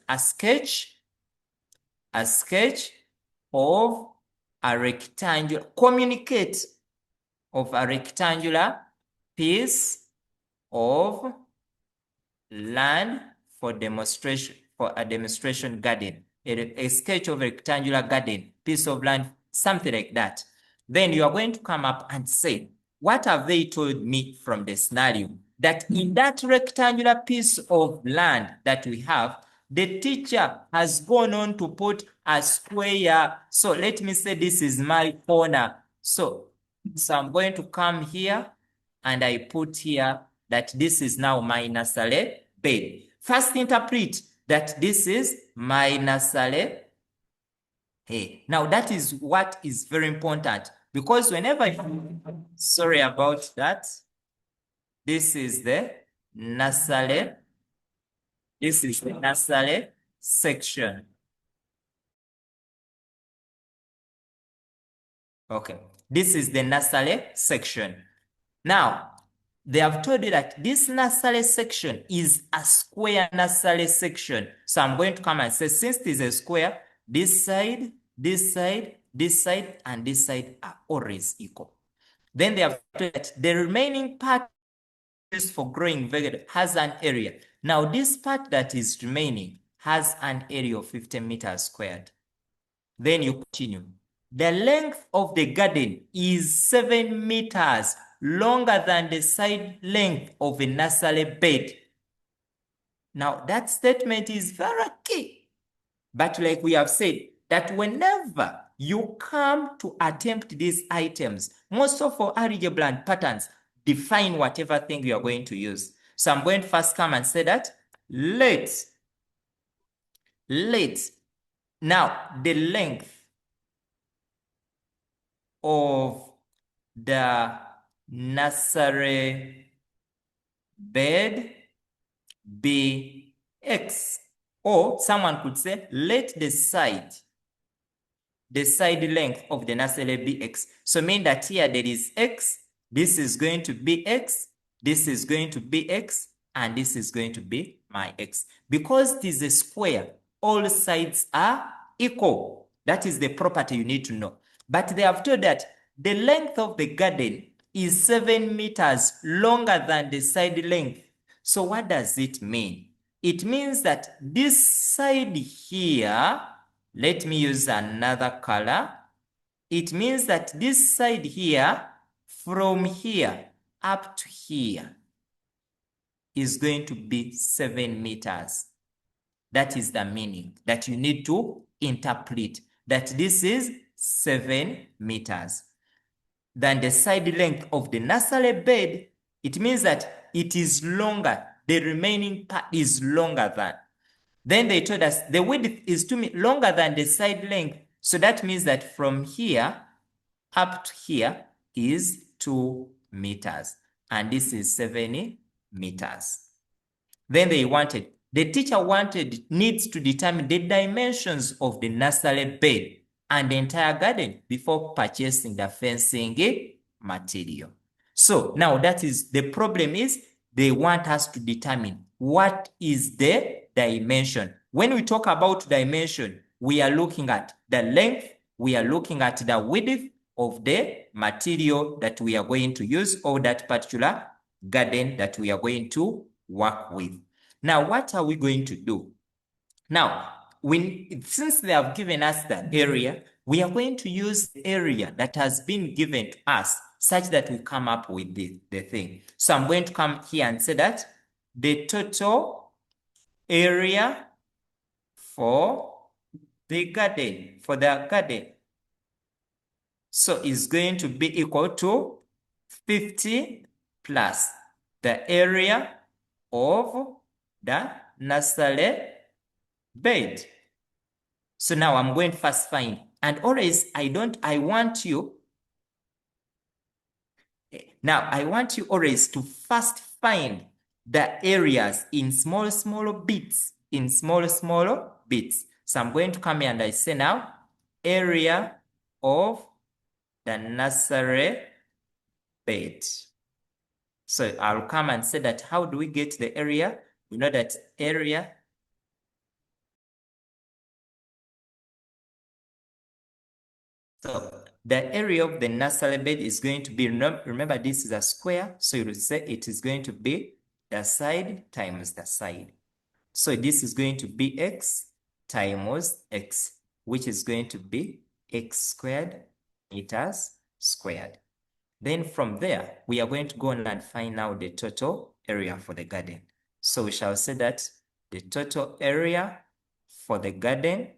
a sketch of a rectangular, communicate of a rectangular piece of land for a demonstration garden, a sketch of a rectangular garden, piece of land, something like that. Then you are going to come up and say, what have they told me from the scenario? That in that rectangular piece of land that we have, the teacher has gone on to put a square. So let me say this is my corner. So I'm going to come here and I put here that this is now my nursery bed. First interpret that this is my nursery. Hey, now that is what is very important, because whenever sorry about that. This is the nursery. This is the nursery section. Okay, this is the nursery section. Now, they have told you that this nursery section is a square nursery section. So I'm going to come and say, since this is a square, this side, this side, this side, and this side are always equal. Then they have told that the remaining part used for growing vegetable has an area. Now, this part that is remaining has an area of 50 meters squared. Then you continue. The length of the garden is 7 meters longer than the side length of a nursery bed. Now, that statement is very key. But like we have said, that whenever you come to attempt these items, most of our algebra and patterns, define whatever thing you are going to use. So I'm going to first come and say that let now the length of the nursery bed be X. Or someone could say, let the side length of the nursery be X. So mean that here there is X, this is going to be X, this is going to be X, and this is going to be my X. Because it is a square, all sides are equal. That is the property you need to know. But they have told that the length of the garden is 7 meters longer than the side length. So what does it mean? It means that this side here, let me use another color. It means that this side here, from here up to here, is going to be 7 meters. That is the meaning that you need to interpret, that this is 7 meters. Then the side length of the nursery bed, it means that it is longer. The remaining part is longer than. Then they told us the width is 2 meters longer than the side length. So that means that from here up to here is 2 meters. And this is 7 meters. Then the teacher needs to determine the dimensions of the nursery bed and the entire garden before purchasing the fencing material. So now the problem is they want us to determine what is the dimension. When we talk about dimension, we are looking at the length, we are looking at the width of the material that we are going to use, or that particular garden that we are going to work with. Now, what are we going to do? Now, since they have given us the area, we are going to use the area that has been given to us such that we come up with the thing. So I'm going to come here and say that the total area for the garden, so is going to be equal to 50 plus the area of the nursery bed. So now I'm going to first find, and always I want you always to first find the areas in small bits, So I'm going to come here and I say now, area of the nursery bed. So I'll come and say that how do we get the area? We know that area So the area of the nursery bed is going to be, remember this is a square, so you will say it is going to be the side times the side. So this is going to be x times x, which is going to be x squared meters squared. Then from there, we are going to go on and find out the total area for the garden. So we shall say that the total area for the garden,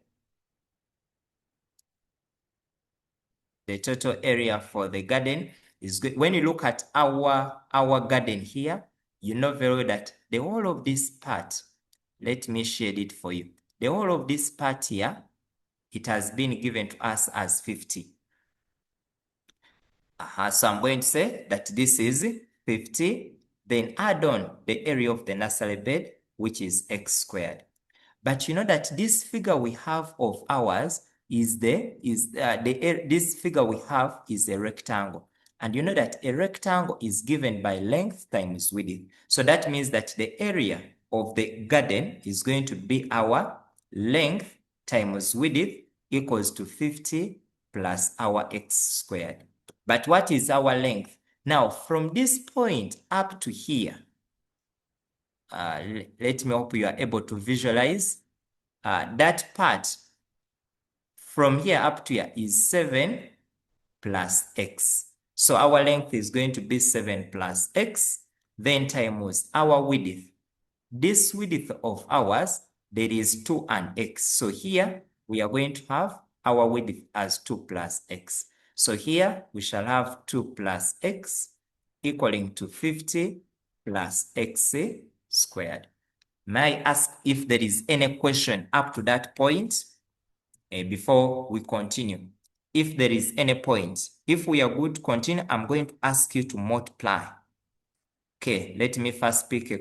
is good. When you look at our garden here, you know very well that the whole of this part, let me shade it for you. The whole of this part here, it has been given to us as 50. So I'm going to say that this is 50, then add on the area of the nursery bed, which is x squared. But you know that this figure we have of ours is this figure we have is a rectangle. And you know that a rectangle is given by length times width. So that means that the area of the garden is going to be our length times width equals to 50 plus our x squared. But what is our length? Now, from this point up to here, let me hope you are able to visualize that part from here up to here is 7 plus x. So our length is going to be 7 plus x, then times our width. This width of ours, there is 2 and x. So here we are going to have our width as 2 plus x. So here we shall have 2 plus x equaling to 50 plus x squared. May I ask if there is any question up to that point before we continue? If there is any point, if we are good to continue, I'm going to ask you to multiply. Okay, let me first pick a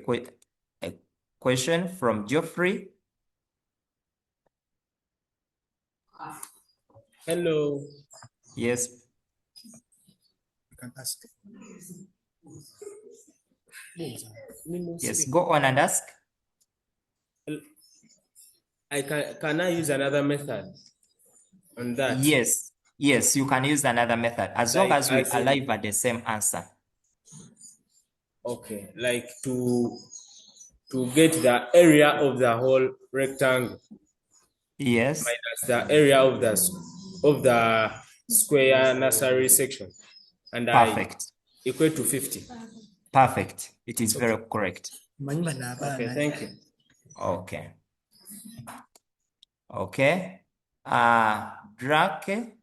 question from Geoffrey. Hello. Yes. You can ask. Yes, go on and ask. Can I use another method on that? Yes, yes, you can use another method as long Like, as we as in- arrive at the same answer. Okay, like to get the area of the whole rectangle Yes, minus the area of the square nursery section, and perfect, I equate to 50. perfect. It is very correct. Okay, thank you. Okay. Okay. Drunke.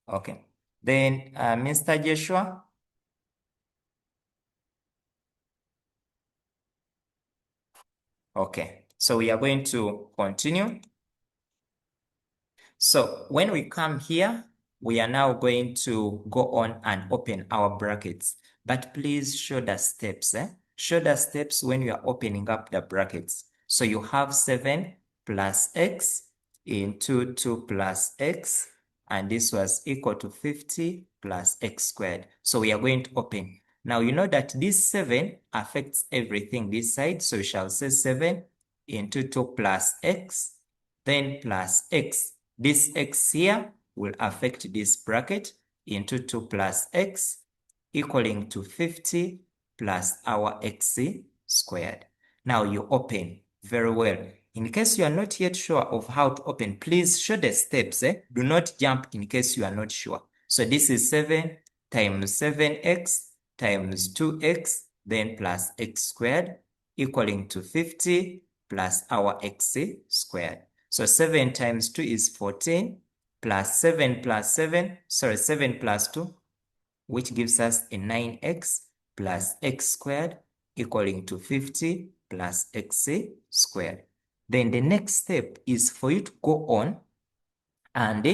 Okay. Then Mr. Joshua. Okay. So we are going to continue. So when we come here, we are now going to go on and open our brackets. But please show the steps. Show the steps when you are opening up the brackets. So you have 7 plus x into 2 plus x. And this was equal to 50 plus x squared. So we are going to open. Now you know that this 7 affects everything this side. So we shall say 7 into 2 plus x, then plus x. This x here will affect this bracket into 2 plus x equaling to 50 plus our x squared. Now you open very well. In case you are not yet sure of how to open, please show the steps. Do not jump in case you are not sure. So this is 7 times 7x times 2x, then plus x squared equaling to 50 plus our x squared. So 7 times 2 is 14 plus 7 plus 7 plus 2, which gives us a 9x plus x squared equaling to 50 plus x squared. Then the next step is for you to go on and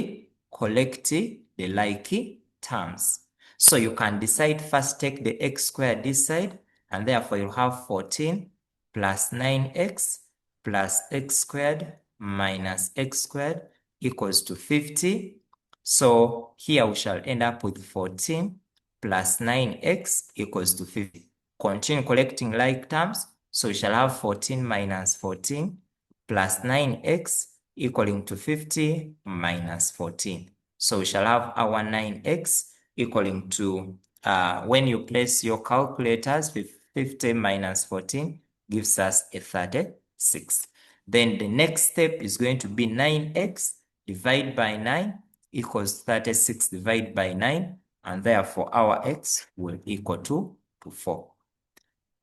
collect the like terms. So you can decide first take the x squared this side, and therefore you have 14 plus 9x plus x squared minus x squared equals to 50. So here we shall end up with 14 plus 9x equals to 50. Continue collecting like terms. So we shall have 14 minus 14 plus 9x equaling to 50 minus 14. So we shall have our 9x equaling to, when you place your calculators, 50 minus 14 gives us a 36. Then the next step is going to be 9x divided by 9 equals 36 divided by 9, and therefore our x will equal to 4.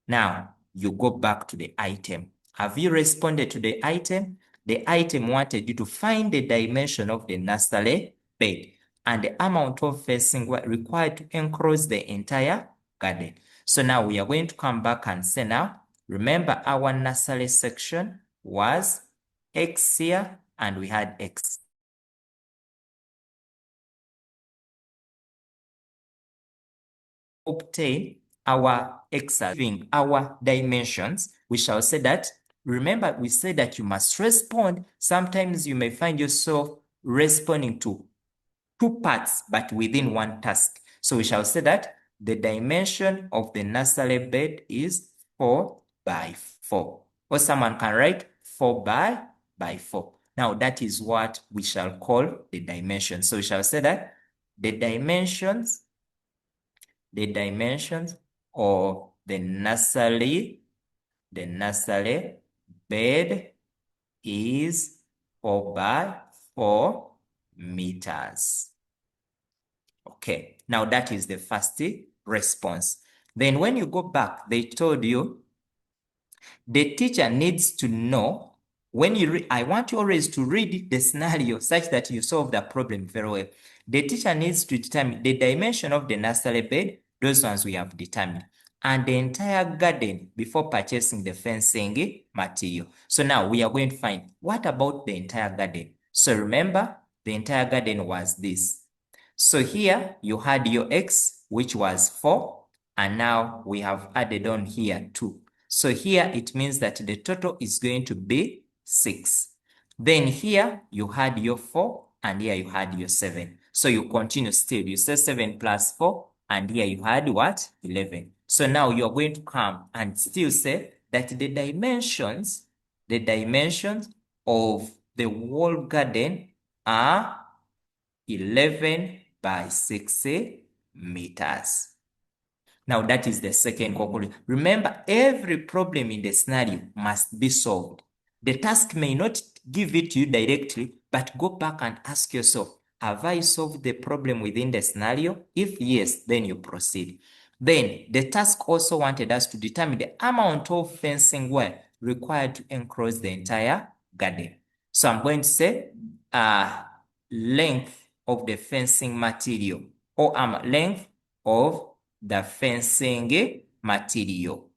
Now, you go back to the item. Have you responded to the item? The item wanted you to find the dimension of the nursery bed and the amount of facing required to enclose the entire garden. So now we are going to come back and say now, remember our nursery section was x here and we had x. Obtain our x, giving our dimensions, we shall say that, remember we said that you must respond. Sometimes you may find yourself responding to 2 parts but within one task. So we shall say that the dimension of the nursery bed is 4 by 4. Or someone can write 4 by 4. Now that is what we shall call the dimension. So we shall say that the dimensions of the nursery bed is 4 by 4 meters. Okay, now that is the first response. Then when you go back, they told you the teacher needs to know when you read. I want you always to read the scenario such that you solve the problem very well. The teacher needs to determine the dimension of the nursery bed, those ones we have determined, and the entire garden before purchasing the fencing material. So now we are going to find, what about the entire garden? So remember, the entire garden was this. So here you had your x, which was 4, and now we have added on here 2. So here it means that the total is going to be 6. Then here you had your 4, and here you had your 7. So you continue still. You say 7 plus 4, and here you had what? 11. So now you're going to come and still say that the dimensions of the whole garden are 11 by 6 meters. Now that is the second conclusion. Remember, every problem in the scenario must be solved. The task may not give it to you directly, but go back and ask yourself, have I solved the problem within the scenario? If yes, then you proceed. Then the task also wanted us to determine the amount of fencing wire required to enclose the entire garden. So I'm going to say length of the fencing material, or length of the fencing material.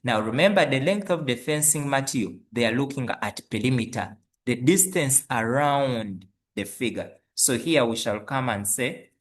Now remember, the length of the fencing material, they are looking at perimeter, the distance around the figure. So here we shall come and say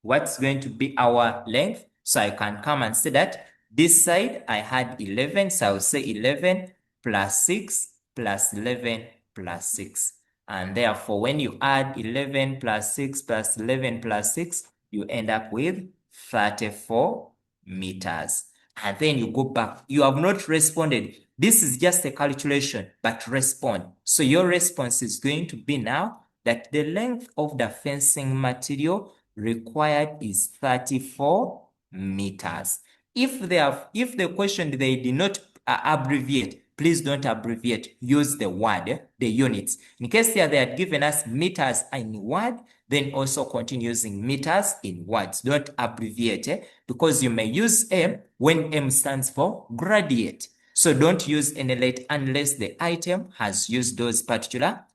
what's going to be our length. So I can come and say that this side I had 11, so I'll say 11 plus 6 plus 11 plus 6. And therefore, when you add 11 plus 6 plus 11 plus 6, you end up with 34 meters. And then you go back. You have not responded. This is just a calculation, but respond. So your response is going to be now that the length of the fencing material required is 34 meters. If the question they did not abbreviate, please don't abbreviate. Use the word, the units. In case here they had given us meters in word, then also continue using meters in words. Don't abbreviate, because you may use M when M stands for gradient. So don't use any late unless the item has used those particular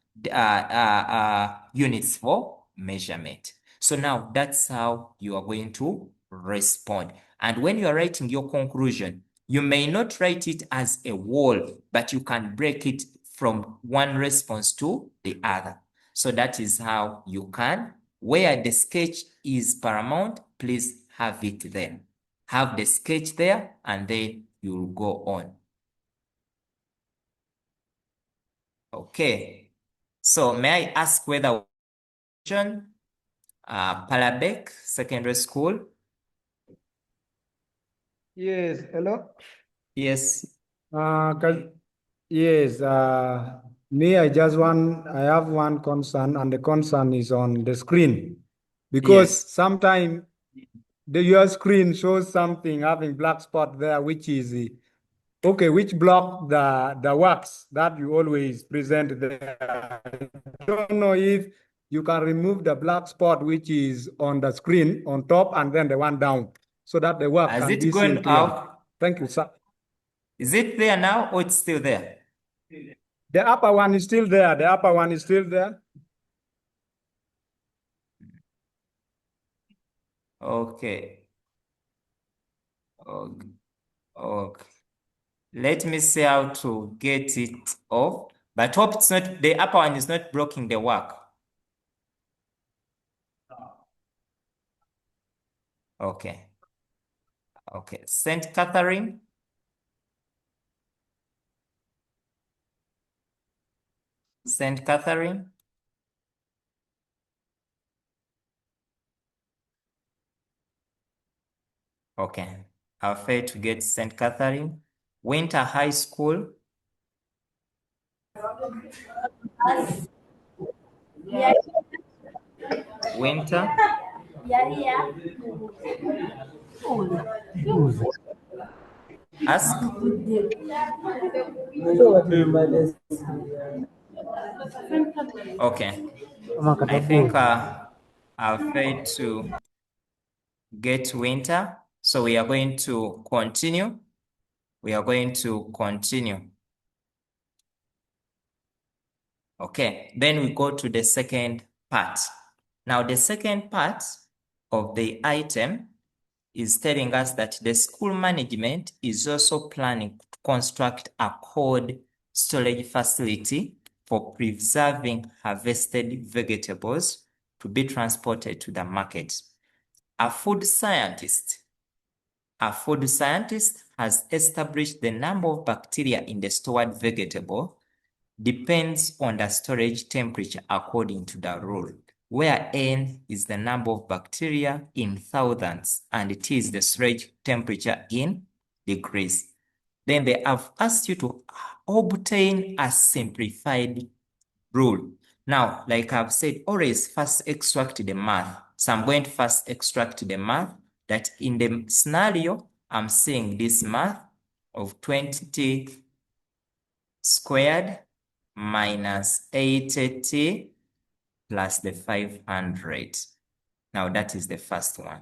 units for measurement. So now that's how you are going to respond. And when you are writing your conclusion, you may not write it as a whole, but you can break it from one response to the other. So that is how you can. Where the sketch is paramount, please have it there. Have the sketch there, and then you'll go on. Okay. So may I ask whether Palabek Secondary School? Yes, hello? Yes. Yes, me, I have one concern, and the concern is on the screen. Because Yes. sometimes your screen shows something having black spot there, which is, okay, which block the works that you always present there. I don't know if you can remove the black spot which is on the screen on top and then the one down, so that the work Has can it be gone seen clear. out? Thank you, sir. Is it there now, or it's still there? The upper one is still there. The upper one is still there. Okay. Okay. Okay. Let me see how to get it off. But hope it's not, the upper one is not blocking the work. Okay. Okay. St. Catherine. St. Catherine. Okay. I'll fail to get St. Catherine. Winter High School. Winter. Ask. Okay. I think I'll fail to get Winter. So we are going to continue. We are going to continue. Okay. Then we go to the second part. Now, the second part of the item is telling us that the school management is also planning to construct a cold storage facility for preserving harvested vegetables to be transported to the market. A food scientist has established the number of bacteria in the stored vegetable depends on the storage temperature according to the rule, where N is the number of bacteria in thousands and T is the storage temperature in degrees. Then they have asked you to obtain a simplified rule. Now, like I've said, always first extract the math. So I'm going to first extract the math that in the scenario, I'm saying this math of 20t squared minus 80t plus the 500. Now that is the first one.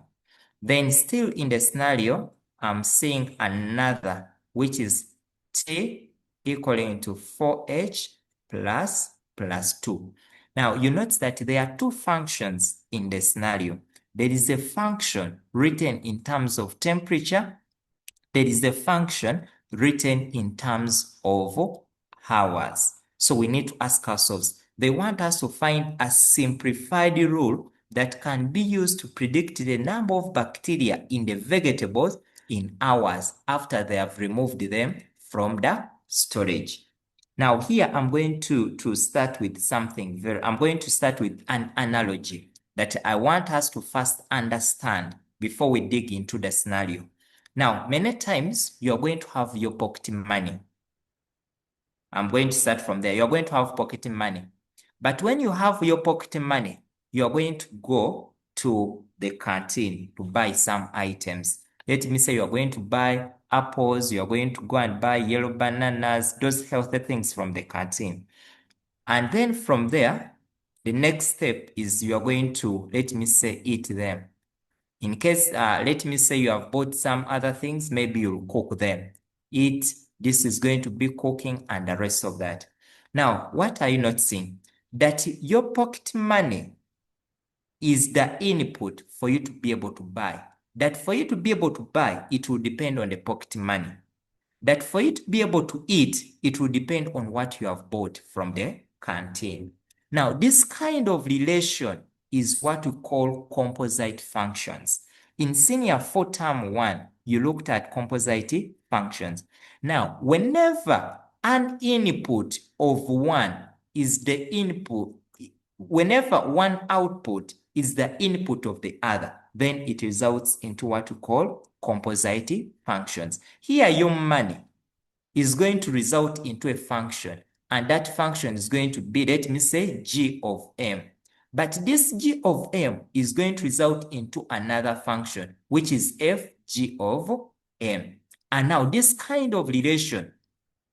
Then still in the scenario, I'm seeing another, which is t equaling to 4h plus 2. Now you notice that there are two functions in the scenario. There is a function written in terms of temperature. There is a function written in terms of hours. So we need to ask ourselves, they want us to find a simplified rule that can be used to predict the number of bacteria in the vegetables in hours after they have removed them from the storage. Now here I'm going to start with something I'm going to start with an analogy that I want us to first understand before we dig into the scenario. Now, many times you're going to have your pocket money. I'm going to start from there. You're going to have pocket money. But when you have your pocket money, you're going to go to the canteen to buy some items. Let me say you're going to buy apples, you're going to go and buy yellow bananas, those healthy things from the canteen. And then from there, the next step is you're going to, let me say, eat them. In case, let me say you have bought some other things, maybe you'll cook them. Eat, this is going to be cooking and the rest of that. Now, what are you noticing? That your pocket money is the input for you to be able to buy. That for you to be able to buy, it will depend on the pocket money. That for you to be able to eat, it will depend on what you have bought from the canteen. Now, this kind of relation is what we call composite functions. In Senior 4 Term 1, you looked at composite functions. Now, whenever an input of one is the input, whenever one output is the input of the other, then it results into what we call composite functions. Here, your money is going to result into a function, and that function is going to be, let me say, g of m. But this g of m is going to result into another function, which is f g of m. And now this kind of relation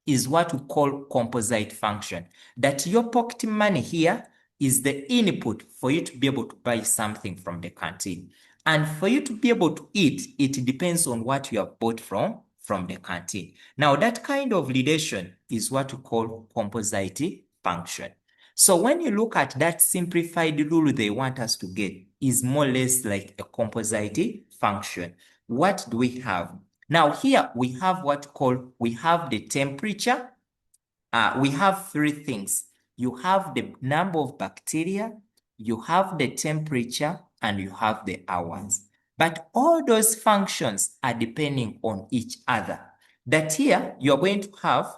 is what we call composite function, that your pocket money here is the input for you to be able to buy something from the canteen. And for you to be able to eat, it depends on what you have bought from the canteen. Now, that kind of relation is what we call composite function. So when you look at that simplified rule they want us to get, is more or less like a composite function. What do we have? Now here we have we have the temperature. We have three things. You have the number of bacteria, you have the temperature, and you have the hours. But all those functions are depending on each other. That here you're going to have,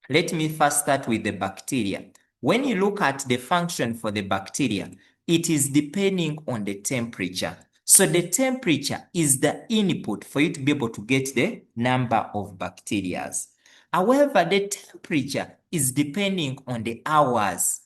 let me first start with the bacteria. When you look at the function for the bacteria, it is depending on the temperature. So the temperature is the input for you to be able to get the number of bacteria. However, the temperature is depending on the hours,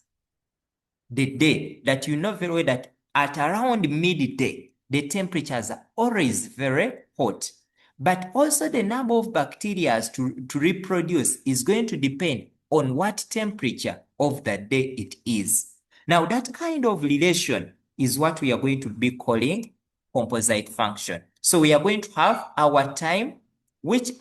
the day, that you know very well that at around midday, the temperatures are always very hot. But also the number of bacteria to reproduce is going to depend on what temperature of the day it is. Now, that kind of relation is what we are going to be calling composite function. So we are going to have our time, which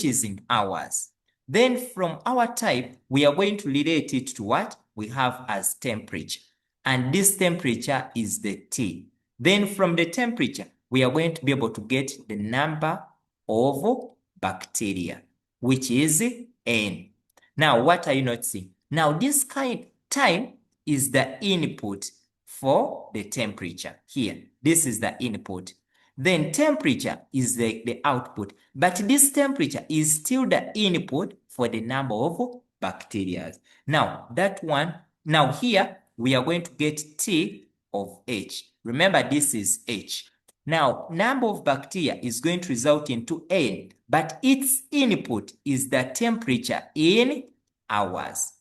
is in hours. Then from our type, we are going to relate it to what we have as temperature. and this temperature is the T. Then from the temperature, we are going to be able to get the number of bacteria, which is N. Now, what are you noticing? Now, this kind time is the input for the temperature here. This is the input. Then temperature is the output. But this temperature is still the input for the number of bacteria. Now, that one, now here, we are going to get T of H. Remember, this is H. Now, number of bacteria is going to result into N, but its input is the temperature in hours.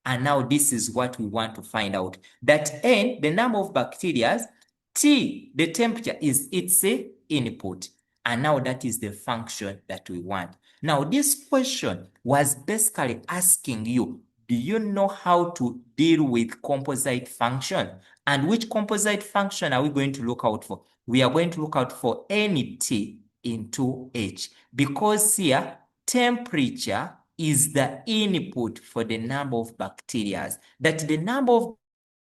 And now this is what we want to find out. That N, the number of bacteria, T, the temperature, is its input. And now that is the function that we want. Now, this question was basically asking you, do you know how to deal with composite function? And which composite function are we going to look out for? We are going to look out for any T into H, because here temperature is the input for the number of bacteria. That the number of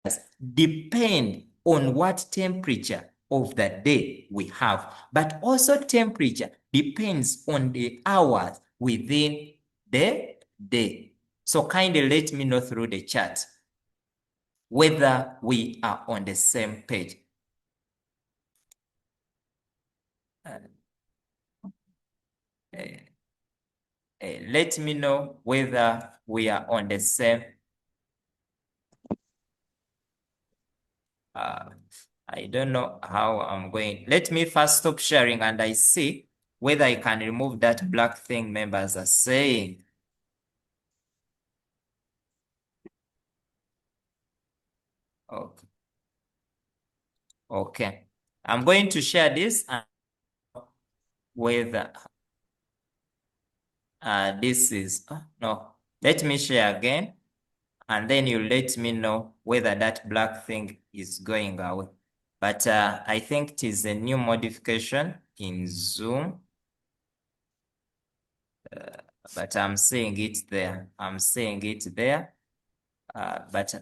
bacteria depend on what temperature of the day we have, but also temperature depends on the hours within the day. So kindly let me know through the chat whether we are on the same page. Let me know whether we are on the same. I don't know how I'm going. Let me first stop sharing and I see whether I can remove that black thing members are saying. Okay. Okay. I'm going to share this and whether this is, no, let me share again. And then you let me know whether that black thing is going away. But I think it is a new modification in Zoom. But I'm seeing it there. I'm seeing it there. But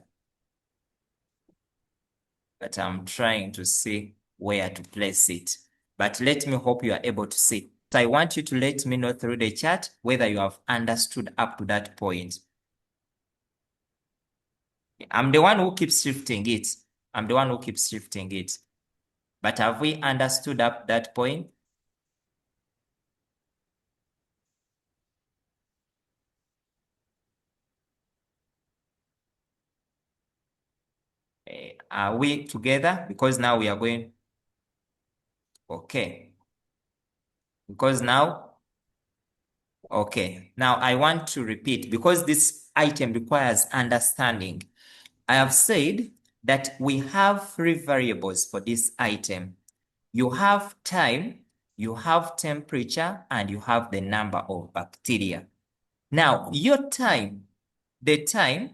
I'm trying to see where to place it. But let me hope you are able to see. So I want you to let me know through the chat whether you have understood up to that point. I'm the one who keeps shifting it. I'm the one who keeps shifting it. But have we understood up that point? Are we together? Because now we are going. Okay. Because now, okay. Now I want to repeat because this item requires understanding. I have said that we have three variables for this item. You have time, you have temperature, and you have the number of bacteria. Now, your time, the time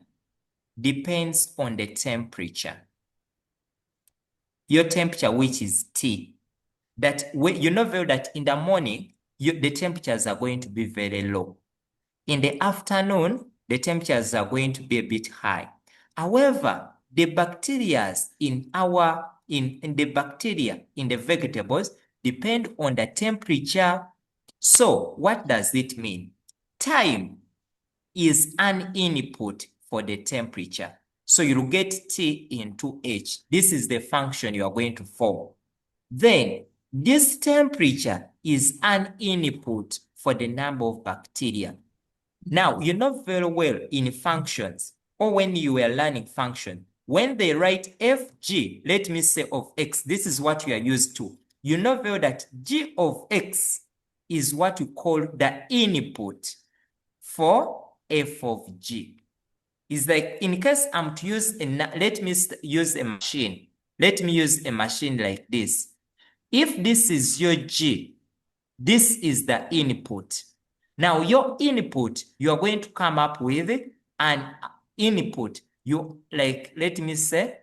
depends on the temperature. Your temperature, which is T. That you know very that in the morning, the temperatures are going to be very low. In the afternoon, the temperatures are going to be a bit high. However, the bacteria in the bacteria in the vegetables depend on the temperature. So what does it mean? Time is an input for the temperature. So you'll get T into H. This is the function you are going to form. Then this temperature is an input for the number of bacteria. Now, you know very well in functions, or when you were learning function, when they write fg, let me say of x, this is what you are used to. You know very well that g of x is what you call the input for f of g. It's like in case I'm to use, let me use a machine. Let me use a machine like this. If this is your G, this is the input. Now your input, you are going to come up with an input. You like, let me say,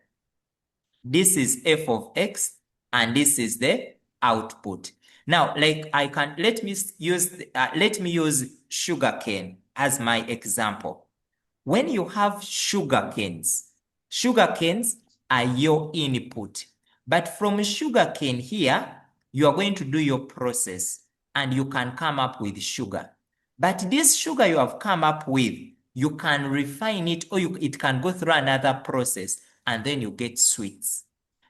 this is f of x and this is the output. Now, like I can, let me use sugarcane as my example. When you have sugarcanes, are your input. But from sugarcane here, you are going to do your process and you can come up with sugar. But this sugar you have come up with, you can refine it or it can go through another process and then you get sweets.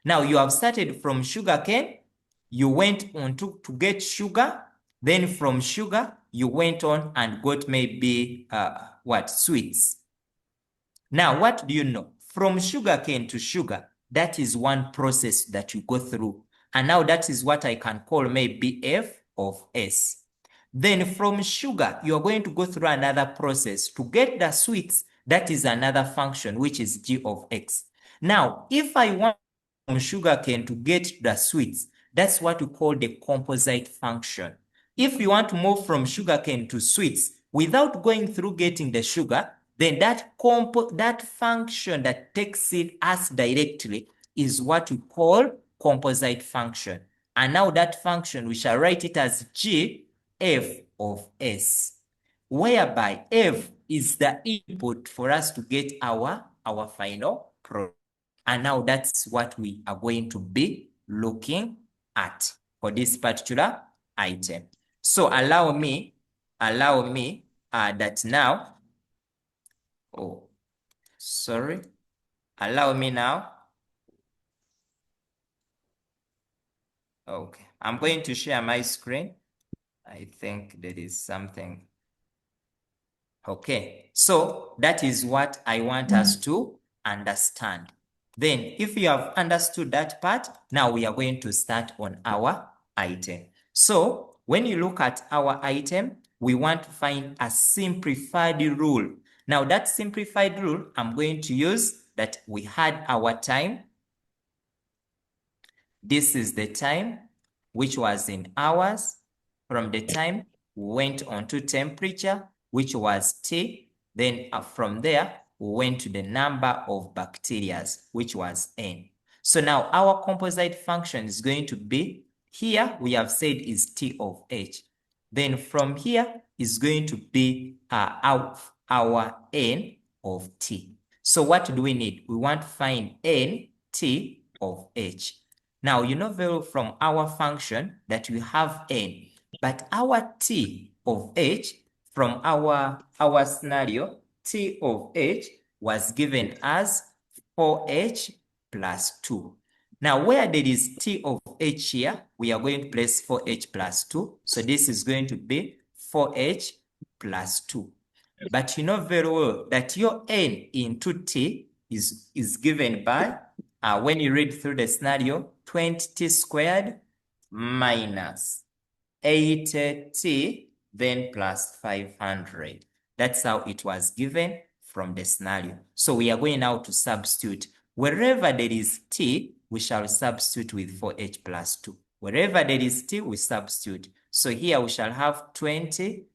Now you have started from sugarcane, you went on to get sugar, then from sugar, you went on and got maybe sweets. Now, what do you know? From sugarcane to sugar, that is one process that you go through. And now that is what I can call maybe F of S. Then from sugar, you are going to go through another process to get the sweets. That is another function, which is G of X. Now, if I want from sugarcane to get the sweets, that's what we call the composite function. If you want to move from sugarcane to sweets without going through getting the sugar, then that function that takes it as directly is what we call composite function. And now that function, we shall write it as G F of S, whereby F is the input for us to get our final product. And now that's what we are going to be looking at for this particular item. So allow me that now, allow me now. Okay, I'm going to share my screen. I think there is something. Okay, so that is what I want us to understand. Then if you have understood that part, now we are going to start on our item. So when you look at our item, we want to find a simplified rule. Now that simplified rule, I'm going to use that we had our time. This is the time, which was in hours. From the time, we went on to temperature, which was T. Then from there, we went to the number of bacteria, which was N. So now our composite function is going to be, here we have said is T of H. Then from here is going to be our N of T. So what do we need? We want to find N T of H. Now, you know very well from our function that we have N, but our T of H from our scenario, T of H was given as 4H plus 2. Now, where there is T of H here, we are going to place 4H plus 2. So this is going to be 4H plus 2. But you know very well that your N into T is given by, when you read through the scenario, 20T squared minus 80T, then plus 500. That's how it was given from the scenario. So we are going now to substitute. Wherever there is T, we shall substitute with 4H plus 2. Wherever there is T, we substitute. So here we shall have 20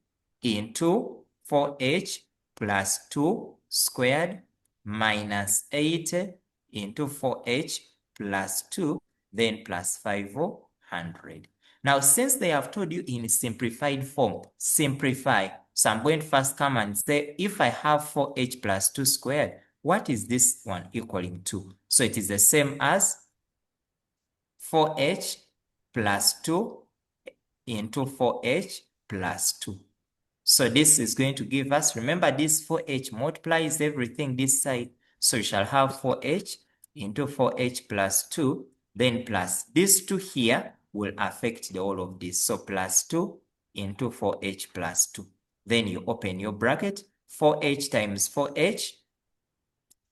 into 4H plus 2 squared minus 80 into 4H plus 2, then plus 500. Now, since they have told you in simplified form, simplify. So I'm going to first come and say, if I have 4H plus 2 squared, what is this one equaling to? So it is the same as 4H plus 2 into 4H plus 2. So this is going to give us, remember this 4H multiplies everything this side. So you shall have 4H into 4H plus 2, then plus this 2 here will affect the whole of this. So plus 2 into 4H plus 2. Then you open your bracket, 4H times 4H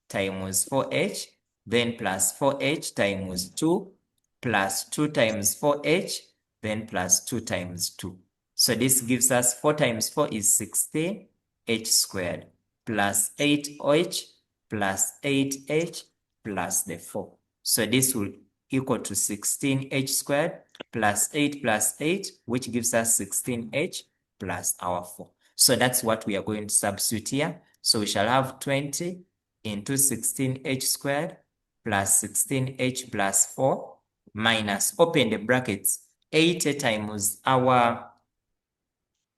times 4H, then plus 4H times 2, plus 2 times 4H, then plus 2 times 2. So this gives us 4 times 4 is 16H squared plus 8H plus 8H plus the 4. So this will equal to 16H squared plus 8, which gives us 16H plus our 4. So that's what we are going to substitute here. So we shall have 20 into 16H squared plus 16H plus 4 minus, open the brackets, 80 times our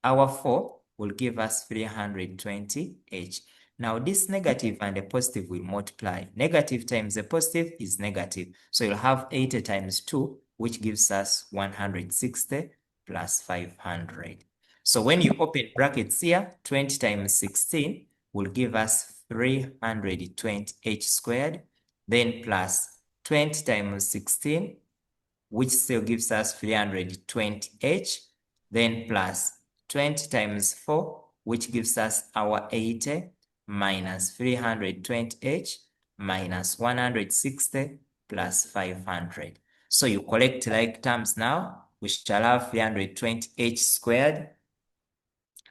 4 will give us 320H. Now this negative and a positive will multiply. Negative times a positive is negative. So you'll have 80 times 2, which gives us 160 plus 500. So when you open brackets here, 20 times 16 will give us 320h squared, then plus 20 times 16, which still gives us 320h, then plus 20 times 4, which gives us our 80, minus 320h, minus 160, plus 500. So you collect like terms now, we shall have 320h squared.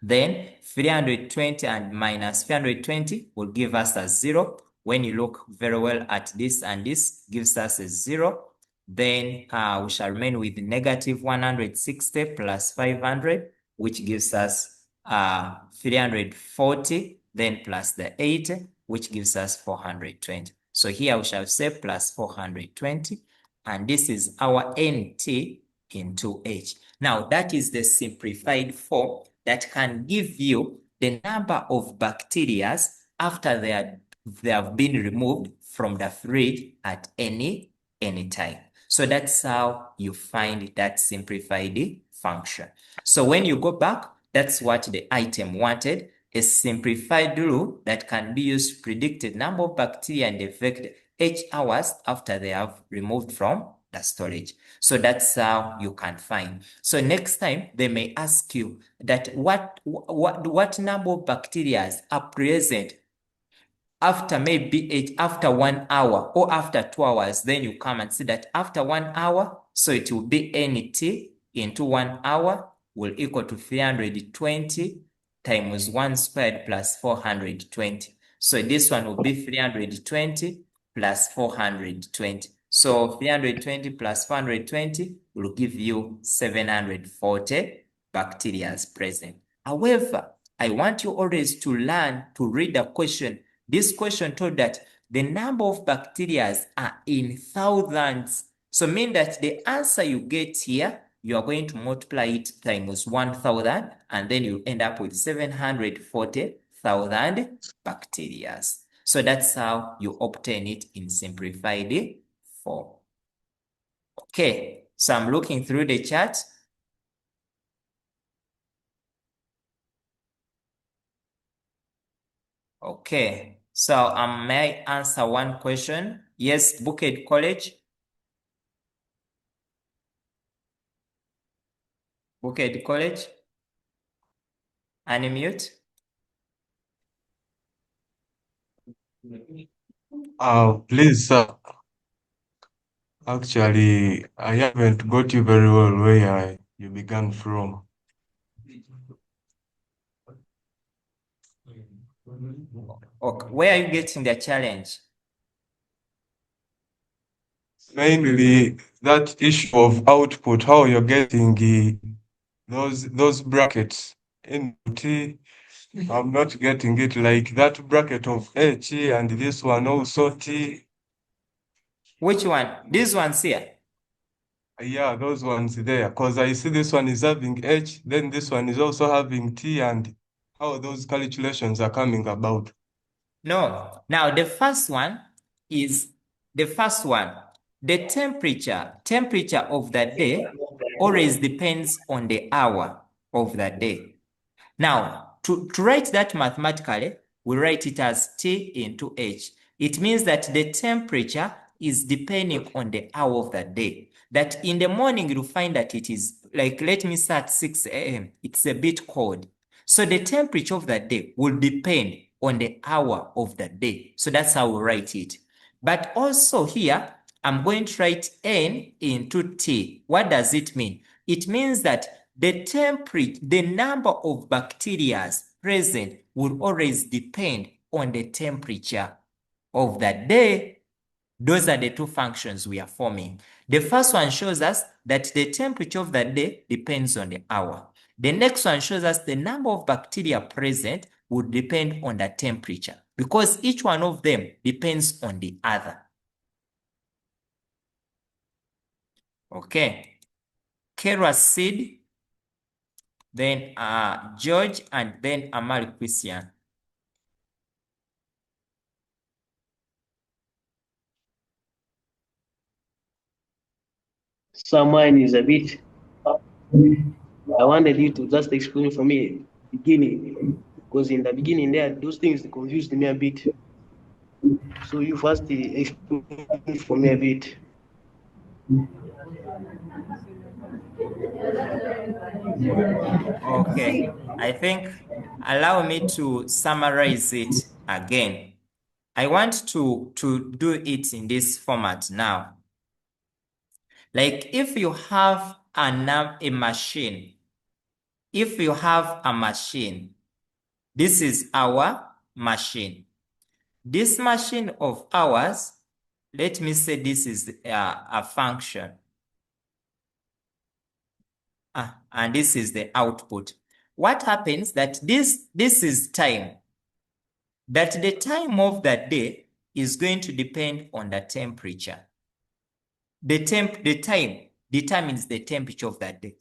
Then 320 and minus 320 will give us a 0. When you look very well at this and this gives us a 0. Then we shall remain with negative 160 plus 500, which gives us 340, then plus the 80, which gives us 420. So here we shall say plus 420, and this is our NT into H. Now that is the simplified form that can give you the number of bacteria after they have been removed from the fridge at any time. So that's how you find that simplified function. So when you go back, that's what the item wanted, a simplified rule that can be used to predict the number of bacteria and defect 8 hours after they have removed from the storage. So that's how you can find. So next time they may ask you that what number of bacteria are present after maybe after 1 hour or after 2 hours. Then you come and see that after 1 hour, so it will be NT into 1 hour will equal to 320 times 1 squared plus 420. So this one will be 320 plus 420. So 320 plus 420 will give you 740 bacteria present. However, I want you always to learn to read the question. This question told that the number of bacteria are in thousands. So mean that the answer you get here, you are going to multiply it times 1,000, and then you end up with 740,000 bacteria. So that's how you obtain it in simplified form. Okay, so I'm looking through the chat. Okay, so may I answer one question? Yes, Bukit College. Bukit College. Unmute. Please, sir. Actually, I haven't got you very well where you began from. Okay, where are you getting the challenge? Mainly that issue of output, how you're getting those brackets in T. I'm not getting it, like that bracket of H and this one also T. Which one? These ones here? Yeah, those ones there. Because I see this one is having H, then this one is also having T, and how those calculations are coming about. No. Now the first one is the first one. The temperature of the day always depends on the hour of the day. Now, to write that mathematically, we write it as T into H. It means that the temperature is depending on the hour of the day. That in the morning, you'll find that it is like, let me start 6 a.m. It's a bit cold. So the temperature of the day will depend on the hour of the day. So that's how we write it. But also here, I'm going to write N into T. What does it mean? It means that the temperature, the number of bacteria present will always depend on the temperature of the day. Those are the two functions we are forming. The first one shows us that the temperature of the day depends on the hour. The next one shows us the number of bacteria present would depend on the temperature, because each one of them depends on the other. Okay. Kara Sid, then George, and then Amal Christian. So mine is a bit. I wanted you to just explain for me beginning, because in the beginning there, those things confused me a bit. So you first explain for me a bit. Okay, I think allow me to summarize it again. I want to do it in this format now. Like if you have a machine, if you have a machine, this is our machine. This machine of ours, let me say this is a function. And this is the output. What happens that this is time. That the time of that day is going to depend on the temperature. The time determines the temperature of that day.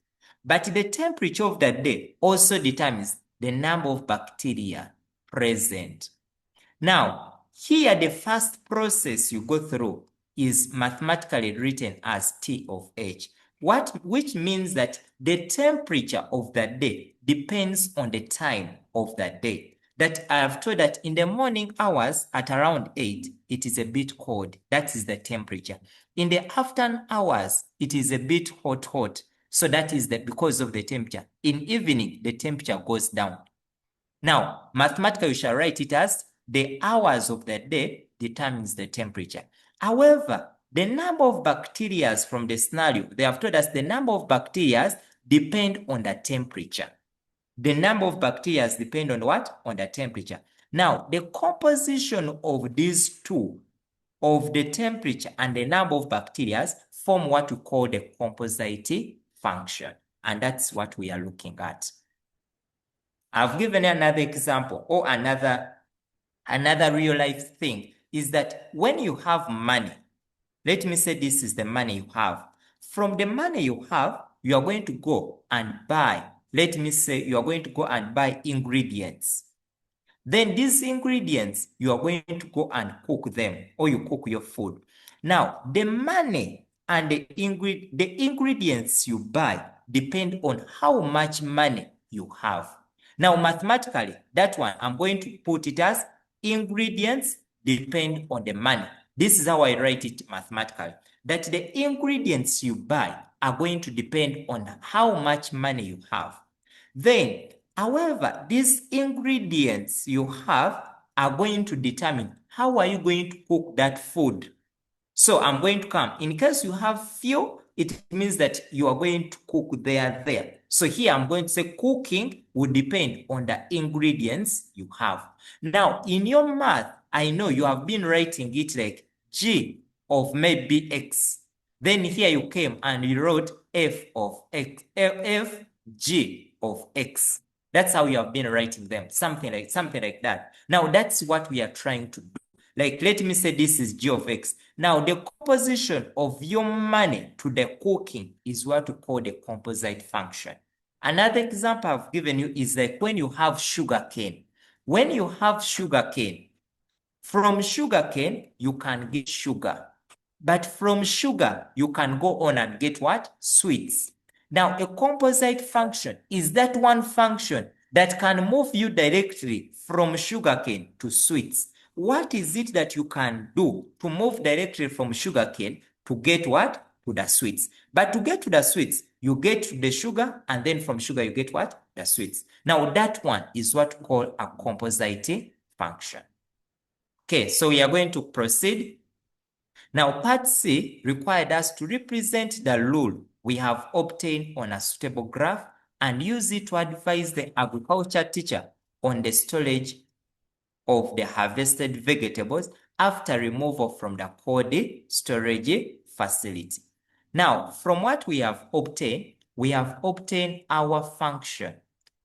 But the temperature of that day also determines the number of bacteria present. Now, here the first process you go through is mathematically written as T of H, which means that the temperature of that day depends on the time of that day. That I have told that in the morning hours at around 8, it is a bit cold. That is the temperature. In the afternoon hours, it is a bit hot. So that is because of the temperature. In evening, the temperature goes down. Now, mathematically, we shall write it as the hours of the day determines the temperature. However, the number of bacteria from the scenario, they have told us the number of bacteria depend on the temperature. The number of bacteria depend on what? On the temperature. Now, the composition of these two, of the temperature and the number of bacteria, form what we call the composite function. And that's what we are looking at. I've given another example or another real life thing is that when you have money, let me say this is the money you have. From the money you have, you are going to go and buy. Let me say you are going to go and buy ingredients. Then these ingredients, you are going to go and cook them, or you cook your food. Now, the money and the ingredients you buy depend on how much money you have. Now, mathematically, that one, I'm going to put it as ingredients depend on the money. This is how I write it mathematically. That the ingredients you buy are going to depend on how much money you have. Then, however, these ingredients you have are going to determine how are you going to cook that food. So I'm going to come. In case you have few, it means that you are going to cook there. So here I'm going to say cooking will depend on the ingredients you have. Now, in your math, I know you have been writing it like G of maybe X. Then here you came and you wrote F of X, F G of X. That's how you have been writing them, something like that. Now, that's what we are trying to do. Like, let me say this is G of X. Now, the composition of your money to the cooking is what we call the composite function. Another example I've given you is like when you have sugar cane. When you have sugar cane, from sugar cane, you can get sugar. But from sugar, you can go on and get what? Sweets. Now, a composite function is that one function that can move you directly from sugarcane to sweets. What is it that you can do to move directly from sugarcane to get what? To the sweets. But to get to the sweets, you get to the sugar, and then from sugar, you get what? The sweets. Now, that one is what we call a composite function. Okay, so we are going to proceed. Now, part C required us to represent the rule we have obtained on a suitable graph and use it to advise the agriculture teacher on the storage of the harvested vegetables after removal from the cold storage facility. Now, from what we have obtained our function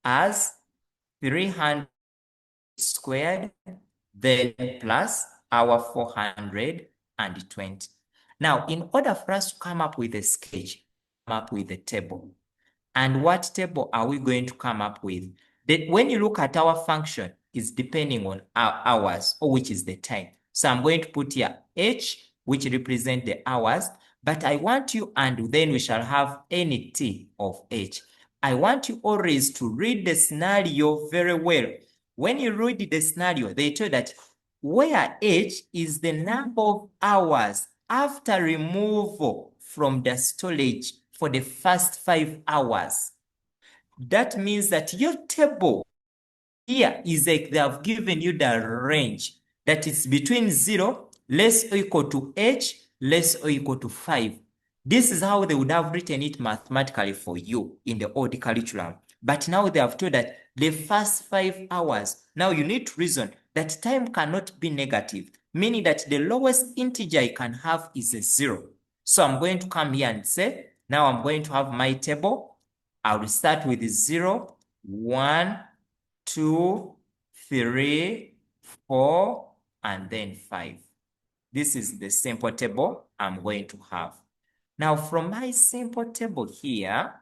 as 300 squared, then plus our 420. Now, in order for us to come up with a sketch, come up with a table. And what table are we going to come up with? When you look at our function, it's depending on our hours, or which is the time. So I'm going to put here H, which represent the hours, But I want you, and then we shall have NT of H. I want you always to read the scenario very well. When you read the scenario, they tell you that where H is the number of hours after removal from the storage for the first 5 hours. That means that your table here is like they have given you the range that is between 0 less or equal to H less or equal to 5. This is how they would have written it mathematically for you in the old curriculum. But now they have told that the first 5 hours, now you need to reason that time cannot be negative, meaning that the lowest integer I can have is a 0. So I'm going to come here and say, now I'm going to have my table. I will start with 0, 1, 2, 3, 4, and then 5. This is the simple table I'm going to have. Now, from my simple table here,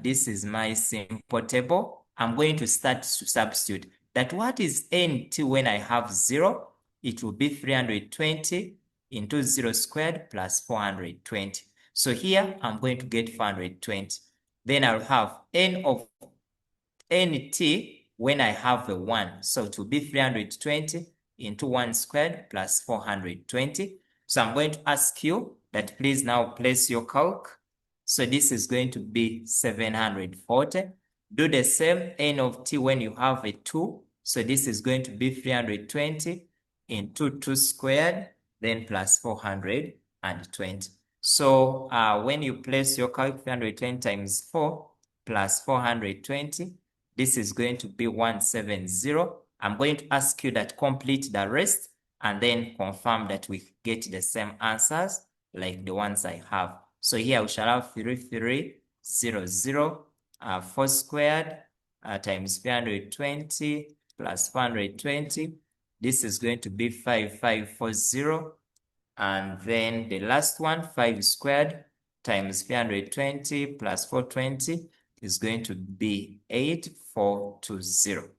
this is my simple table. I'm going to start to substitute that what is NT when I have 0? It will be 320 into 0 squared plus 420. So here I'm going to get 420. Then I'll have N of NT when I have a 1. So it will be 320 into 1 squared plus 420. So I'm going to ask you that please now place your calc. So this is going to be 740. Do the same N of T when you have a 2. So this is going to be 320 into 2 squared, then plus 420. So when you place your calc, 320 times 4 plus 420, this is going to be 170. I'm going to ask you that complete the rest and then confirm that we get the same answers like the ones I have. So here we shall have 3300, 4 squared times 320 plus 420. This is going to be 5540. And then the last one, 5 squared times 320 plus 420 is going to be 8420.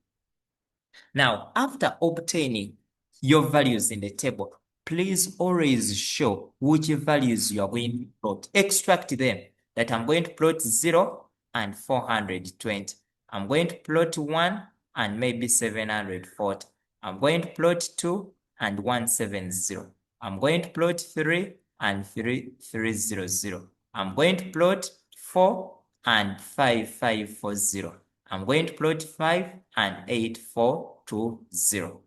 Now, after obtaining your values in the table, please always show which values you are going to plot. Extract them. That I'm going to plot 0 and 420. I'm going to plot 1 and maybe 740. I'm going to plot 2 and 170. I'm going to plot 3 and 3300. I'm going to plot 4 and 5540. I'm going to plot 5 and 8420.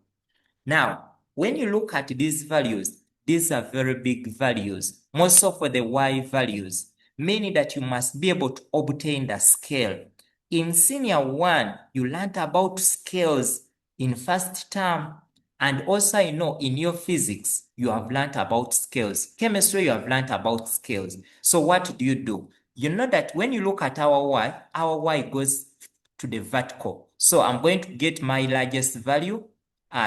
Now, when you look at these values, these are very big values, more so for the Y values, meaning that you must be able to obtain the scale. In senior 1, you learned about scales in first term, and also I know in your physics, you have learned about scales. Chemistry, you have learned about scales. So what do? You know that when you look at our Y goes to the vertical. So I'm going to get my largest value.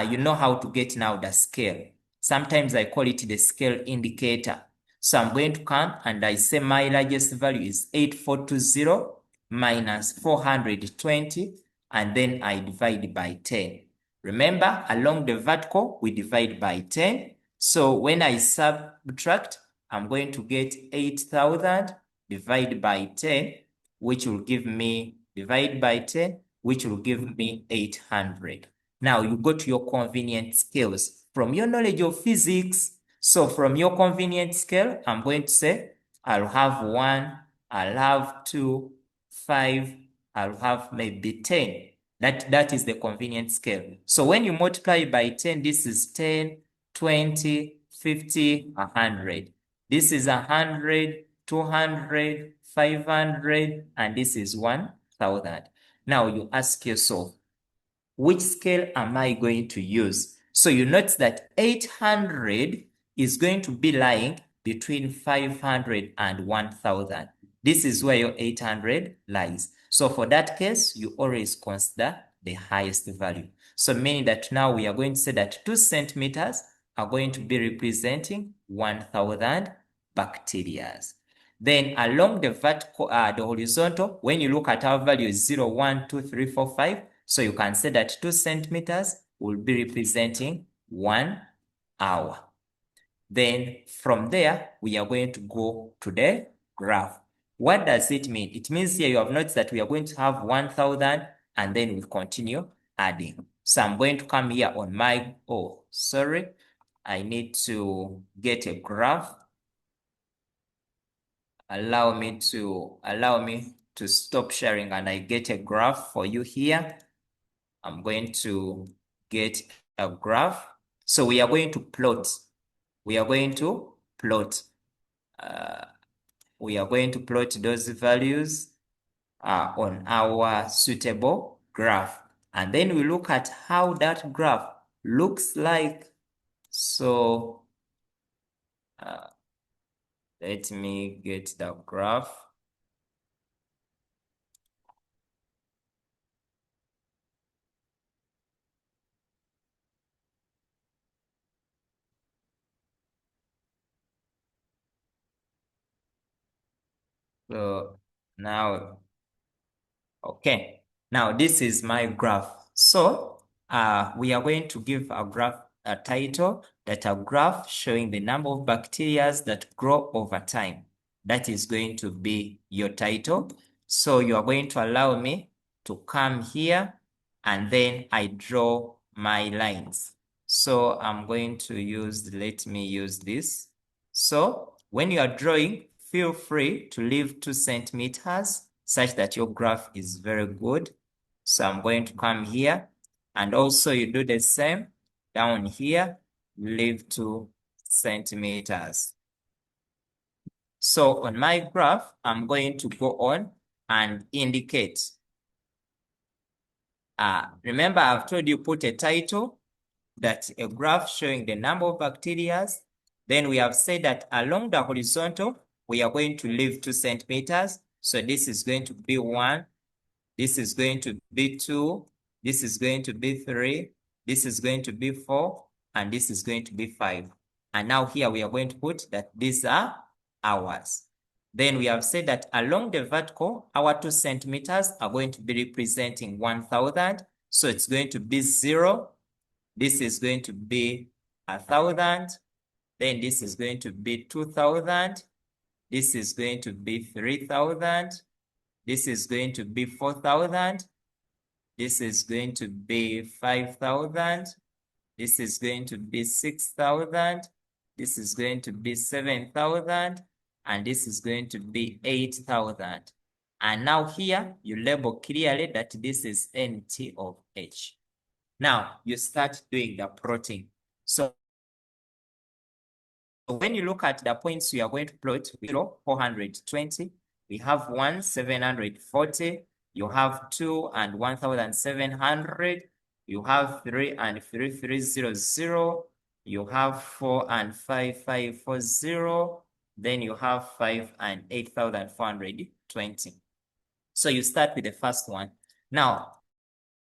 You know how to get now the scale. Sometimes I call it the scale indicator. So I'm going to come and I say my largest value is 8420 minus 420, and then I divide by 10. Remember, along the vertical, we divide by 10. So when I subtract, I'm going to get 8,000 divided by 10, which will give me, divide by 10, which will give me 800. Now you go to your convenient scales from your knowledge of physics. So from your convenient scale, I'm going to say I'll have 1, I'll have 2, 5, I'll have maybe 10. That is the convenient scale. So when you multiply by 10, this is 10, 20, 50, 100. This is 100, 200, 500, and this is 1,000. Now you ask yourself, which scale am I going to use? So you notice that 800 is going to be lying between 500 and 1,000. This is where your 800 lies. So for that case, you always consider the highest value. So meaning that now we are going to say that 2 centimeters are going to be representing 1,000 bacteria. Then along the vertical, the horizontal, when you look at our values 0, 1, 2, 3, 4, 5, so you can say that 2 centimeters will be representing 1 hour. Then from there, we are going to go to the graph. What does it mean? It means here you have noticed that we are going to have 1,000 and then we continue adding. So I'm going to come here on my, I need to get a graph. Allow me to stop sharing and I get a graph for you here. I'm going to get a graph. So we are going to plot. We are going to plot. We are going to plot those values on our suitable graph. And then we look at how that graph looks like. So let me get the graph. So now, okay, now this is my graph. So we are going to give a graph a title, that a graph showing the number of bacteria that grow over time. That is going to be your title. So you are going to allow me to come here and then I draw my lines. So I'm going to use, let me use this. So when you are drawing, feel free to leave 2 centimeters such that your graph is very good. So I'm going to come here and also you do the same down here, leave 2 centimeters. So on my graph, I'm going to go on and indicate. Remember, I've told you put a title, that's a graph showing the number of bacteria. Then we have said that along the horizontal, we are going to leave 2 centimeters. So this is going to be 1. This is going to be 2. This is going to be 3. This is going to be 4. And this is going to be 5. And now here we are going to put that these are hours. Then we have said that along the vertical, our 2 centimeters are going to be representing 1,000. So it's going to be 0. This is going to be 1,000. Then this is going to be 2,000. This is going to be 3,000. This is going to be 4,000. This is going to be 5,000. This is going to be 6,000. This is going to be 7,000. And this is going to be 8,000. And now here you label clearly that this is NT of H. Now you start doing the plotting. So when you look at the points we are going to plot, 420, we have 1, 740, you have 2 and 1,700, you have 3 and 3,300, you have 4 and 5,540, then you have 5 and 8,420. So you start with the first one. Now,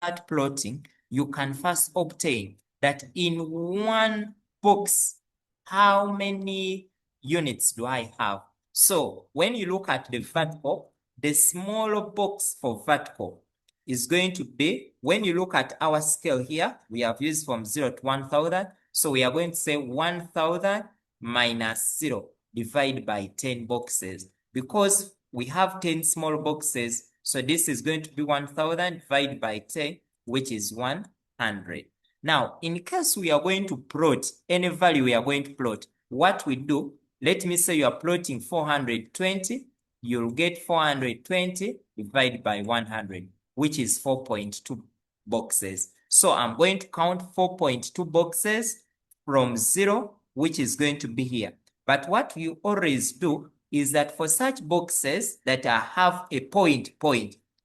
at plotting, you can first obtain that in one box, how many units do I have? So when you look at the vertical, the smaller box for vertical is going to be, when you look at our scale here, we have used from 0 to 1,000. So we are going to say 1,000 minus 0 divided by 10 boxes. Because we have 10 small boxes, so this is going to be 1,000 divided by 10, which is 100. Now, in case we are going to plot any value we are going to plot, what we do, let me say you are plotting 420, you'll get 420 divided by 100, which is 4.2 boxes. So I'm going to count 4.2 boxes from 0, which is going to be here. But what you always do is that for such boxes that have a point,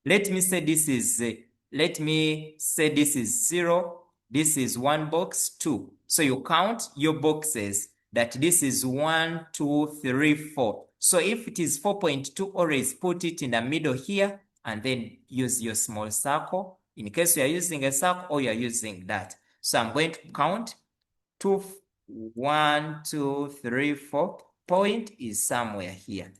let me say this is 0, this is 1 box, 2. So you count your boxes that this is 1, 2, 3, 4. So if it is 4.2, always put it in the middle here and then use your small circle. In case you are using a circle or you are using that. So I'm going to count 2, 1, 2, 3, 4. Point is somewhere here.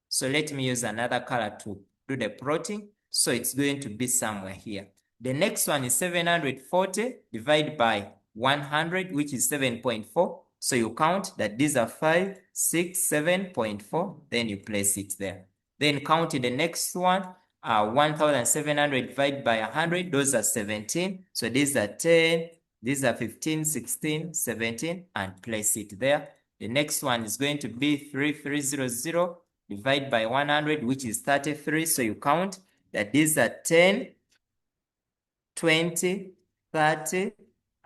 So let me use another color to do the plotting. So it's going to be somewhere here. The next one is 740 divided by 100, which is 7.4. So you count that these are 5, 6, 7.4, then you place it there. Then count the next one, 1,700 divided by 100, those are 17. So these are 10, these are 15, 16, 17, and place it there. The next one is going to be 3,300 divided by 100, which is 33. So you count that these are 10, 20, 30,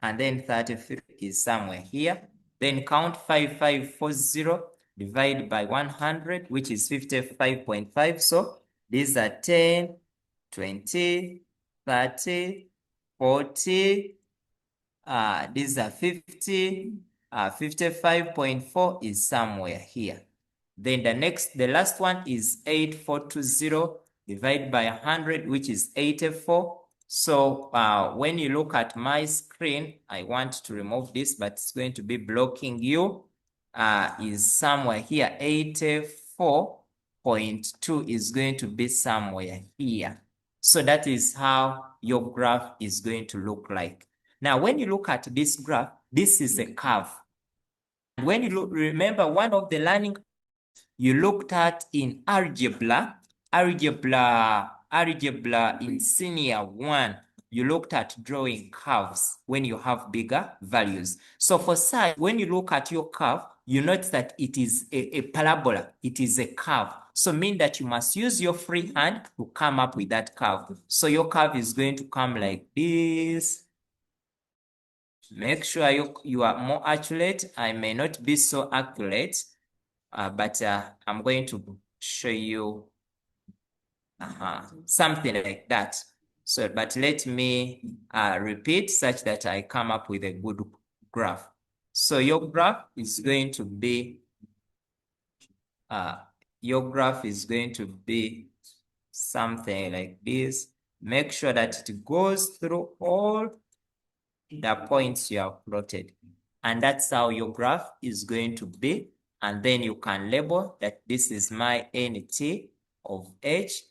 and then 33 is somewhere here. Then count 5,540 divided by 100, which is 55.5. So these are 10, 20, 30, 40, these are 50, 55.4 is somewhere here. Then the last one is 8,420 divided by 100, which is 84. So when you look at my screen, I want to remove this, but it's going to be blocking you. Is somewhere here. 84.2 is going to be somewhere here. So that is how your graph is going to look like. Now, when you look at this graph, this is a curve. When you look, remember one of the learning you looked at in algebra in senior 1, you looked at drawing curves when you have bigger values. So for such, when you look at your curve, you notice that it is a parabola, it is a curve. So mean that you must use your free hand to come up with that curve. So your curve is going to come like this. Make sure you are more accurate. I may not be so accurate, but I'm going to show you something like that. So, but let me repeat such that I come up with a good graph. So your graph is going to be something like this. Make sure that it goes through all the points you have plotted. And that's how your graph is going to be. And then you can label that this is my NT of H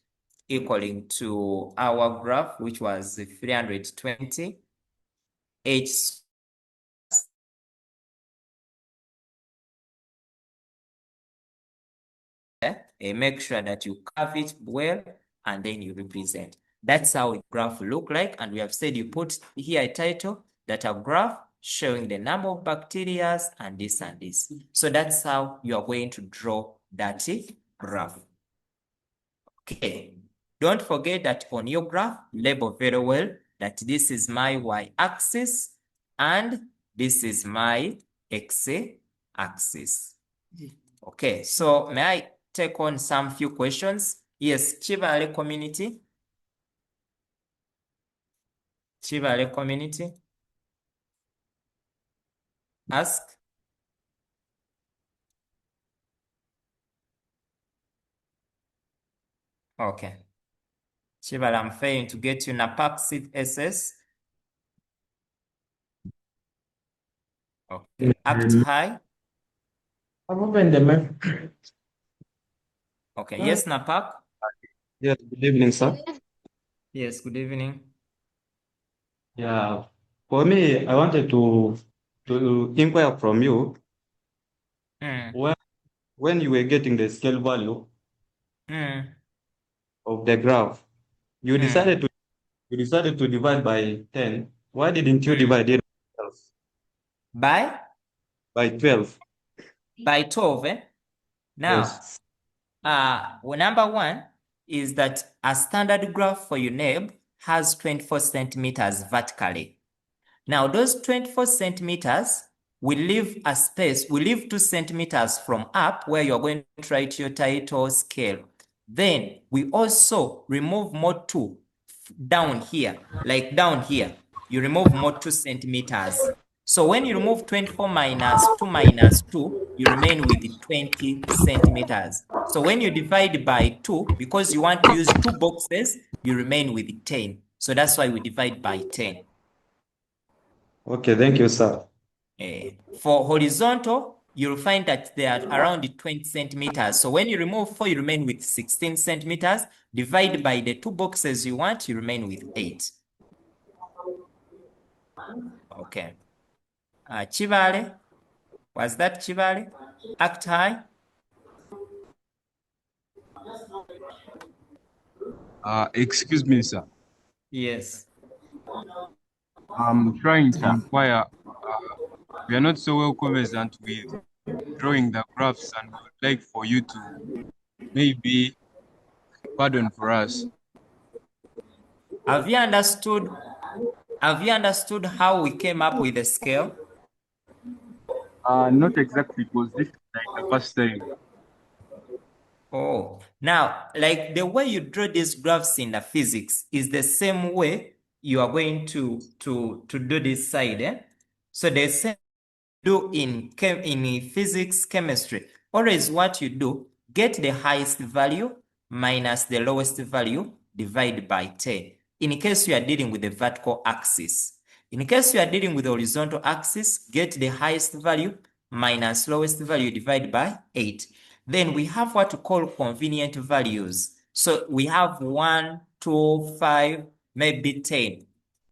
equaling to our graph, which was 320 H. Make sure that you curve it well and then you represent. That's how a graph will look like. And we have said you put here a title that a graph showing the number of bacteria and this and this. So that's how you are going to draw that graph. Okay. Don't forget that on your graph, label very well that this is my y-axis and this is my x-axis. Okay, so may I take on some few questions? Yes, Chivale community. Chivale community. Ask. Okay. Chivale, I'm failing to get you Napak seed SS. Okay. Act high. I'm open the mic. Okay. Yes, Napak. Yes, good evening, sir. Yes, good evening. Yeah, for me, I wanted to inquire from you when you were getting the scale value of the graph, you decided to divide by 10. Why didn't you divide it by 12? By 12, eh? Now, Yes. number one is that a standard graph for UNEB has 24 centimeters vertically. Now, those 24 centimeters will leave a space, will leave 2 centimeters from up where you're going to write your title scale. Then we also remove more 2 down here, like down here, you remove more 2 centimeters. So when you remove 24 minus 2 minus 2, you remain with 20 centimeters. So when you divide by 2, because you want to use 2 boxes, you remain with 10. So that's why we divide by 10. Okay, thank you, sir. For horizontal, you'll find that they are around 20 centimeters. So when you remove 4, you remain with 16 centimeters. Divide by the 2 boxes you want, you remain with 8. Okay. Chivale? Was that Chibale? Act high? Excuse me, sir. Yes. I'm trying to inquire. We are not so well conversant with drawing the graphs, and we would like for you to maybe pardon for us. Have you understood how we came up with the scale? Not exactly, because this is like the first time. Oh, now, like the way you draw these graphs in the physics is the same way you are going to do this side, eh? So the same do in physics, chemistry. Always what you do, get the highest value minus the lowest value, divide by 10. In case you are dealing with the vertical axis. In case you are dealing with the horizontal axis, get the highest value minus lowest value, divide by 8. Then we have what we call convenient values. So we have 1, 2, 5, maybe 10.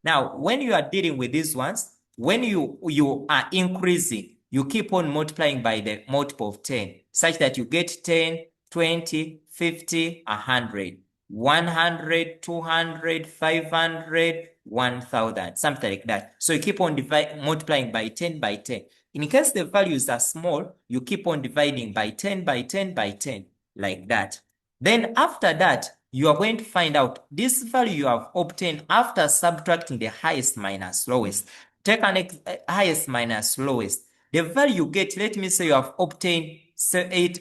Now, when you are dealing with these ones, when you are increasing, you keep on multiplying by the multiple of 10, such that you get 10, 20, 50, 100, 100, 200, 500, 1000, something like that. So you keep on multiplying by 10 by 10. In case the values are small, you keep on dividing by 10 by 10 by 10, like that. Then after that, you are going to find out this value you have obtained after subtracting the highest minus lowest. Take an highest minus lowest. The value you get, let me say you have obtained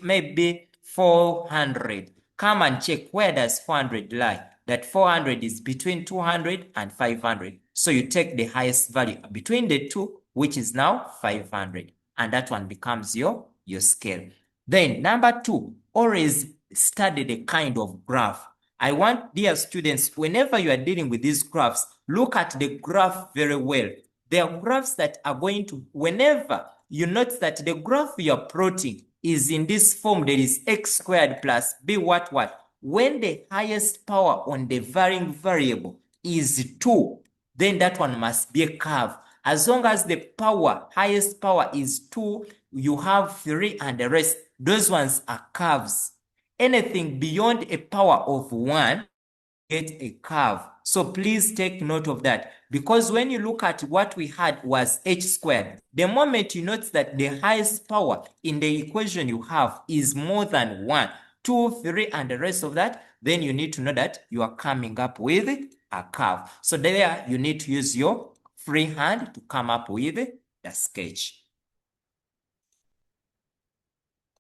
maybe 400. Come and check, where does 400 lie? That 400 is between 200 and 500. So you take the highest value between the two, which is now 500. And that one becomes your scale. Then number 2, always study the kind of graph. I want, dear students, whenever you are dealing with these graphs, look at the graph very well. There are graphs that are going to, whenever you notice that the graph you are plotting is in this form, there is x squared plus b what. When the highest power on the varying variable is 2, then that one must be a curve. As long as the highest power is 2, you have 3 and the rest, those ones are curves. Anything beyond a power of 1, get a curve. So please take note of that, because when you look at what we had was h squared, the moment you notice that the highest power in the equation you have is more than 1, 2, 3, and the rest of that, then you need to know that you are coming up with a curve. So there you need to use your free hand to come up with the sketch.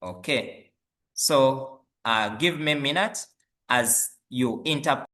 Okay, so give me a minute as you interpret.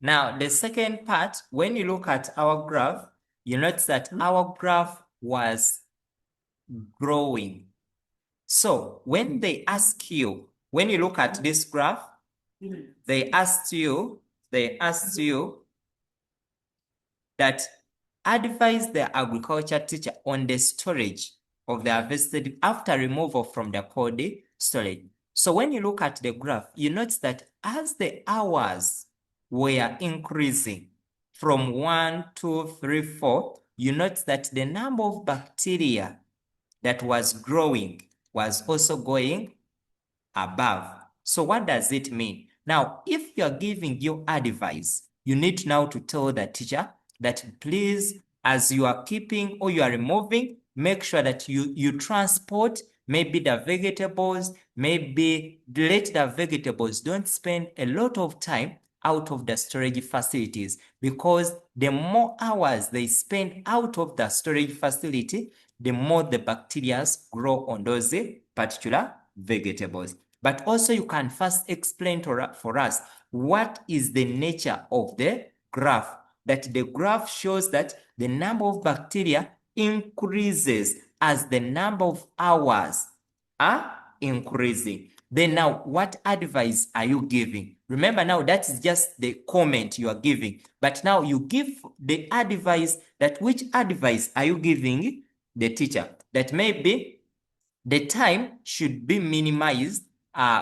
Now, the second part, when you look at our graph, you notice that our graph was growing. So when they ask you, when you look at this graph, they asked you that advise the agriculture teacher on the storage of the harvested after removal from the cold storage. So when you look at the graph, you notice that as the hours were increasing from 1, 2, 3, 4, you notice that the number of bacteria that was growing was also going above. So what does it mean? Now, if you're giving your advice, you need now to tell the teacher that please, as you are keeping or you are removing, make sure that you transport maybe the vegetables, maybe let the vegetables don't spend a lot of time out of the storage facilities, because the more hours they spend out of the storage facility, the more the bacteria grow on those particular vegetables. But also you can first explain for us what is the nature of the graph. That the graph shows that the number of bacteria increases as the number of hours are increasing. Then now, what advice are you giving? Remember now, that is just the comment you are giving. But now you give the advice. That which advice are you giving the teacher? That maybe the time should be minimized,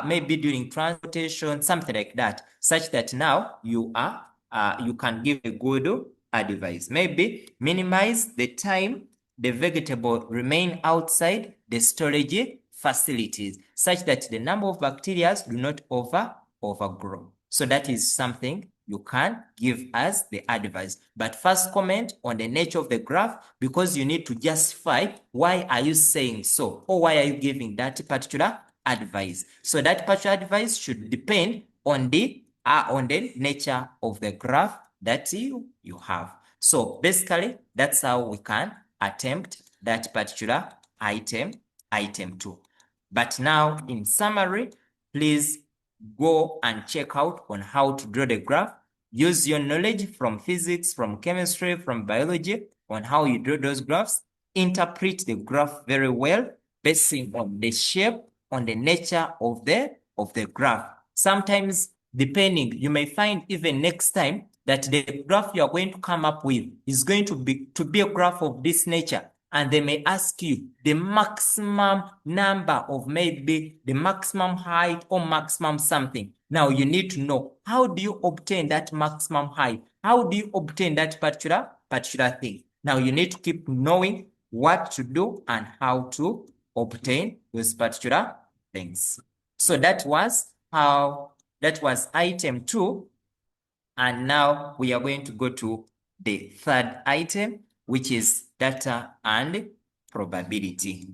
maybe during transportation, something like that, such that now you can give a good advice. Maybe minimize the time the vegetable remain outside the storage facilities, such that the number of bacteria do not overgrow. So that is something you can give us the advice. But first comment on the nature of the graph, because you need to justify why are you saying so, or why are you giving that particular advice. So that particular advice should depend on the nature of the graph that you have. So basically, that's how we can attempt that particular item 2. But now, in summary, please go and check out on how to draw the graph. Use your knowledge from physics, from chemistry, from biology on how you draw those graphs. Interpret the graph very well, basing on the shape, on the nature of the graph. Sometimes, depending, you may find even next time that the graph you are going to come up with is going to be a graph of this nature. And they may ask you the maximum number of, maybe the maximum height or maximum something. Now you need to know, how do you obtain that maximum height? How do you obtain that particular thing? Now you need to keep knowing what to do and how to obtain those particular things. So that was item 2. And now we are going to go to the third item, which is data and probability.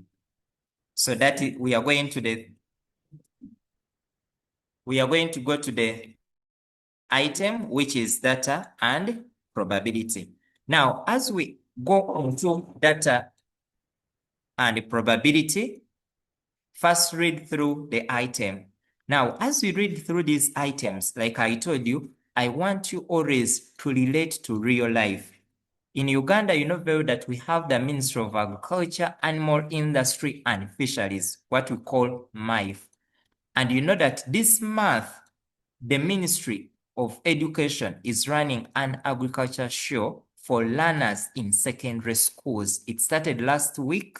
So that we are going to go to the item, which is data and probability. Now, as we go on to data and probability, first read through the item. Now, as we read through these items, like I told you, I want you always to relate to real life. In Uganda, you know very well that we have the Ministry of Agriculture, Animal Industry and Fisheries, what we call MIFE. And you know that this month, the Ministry of Education is running an agriculture show for learners in secondary schools. It started last week,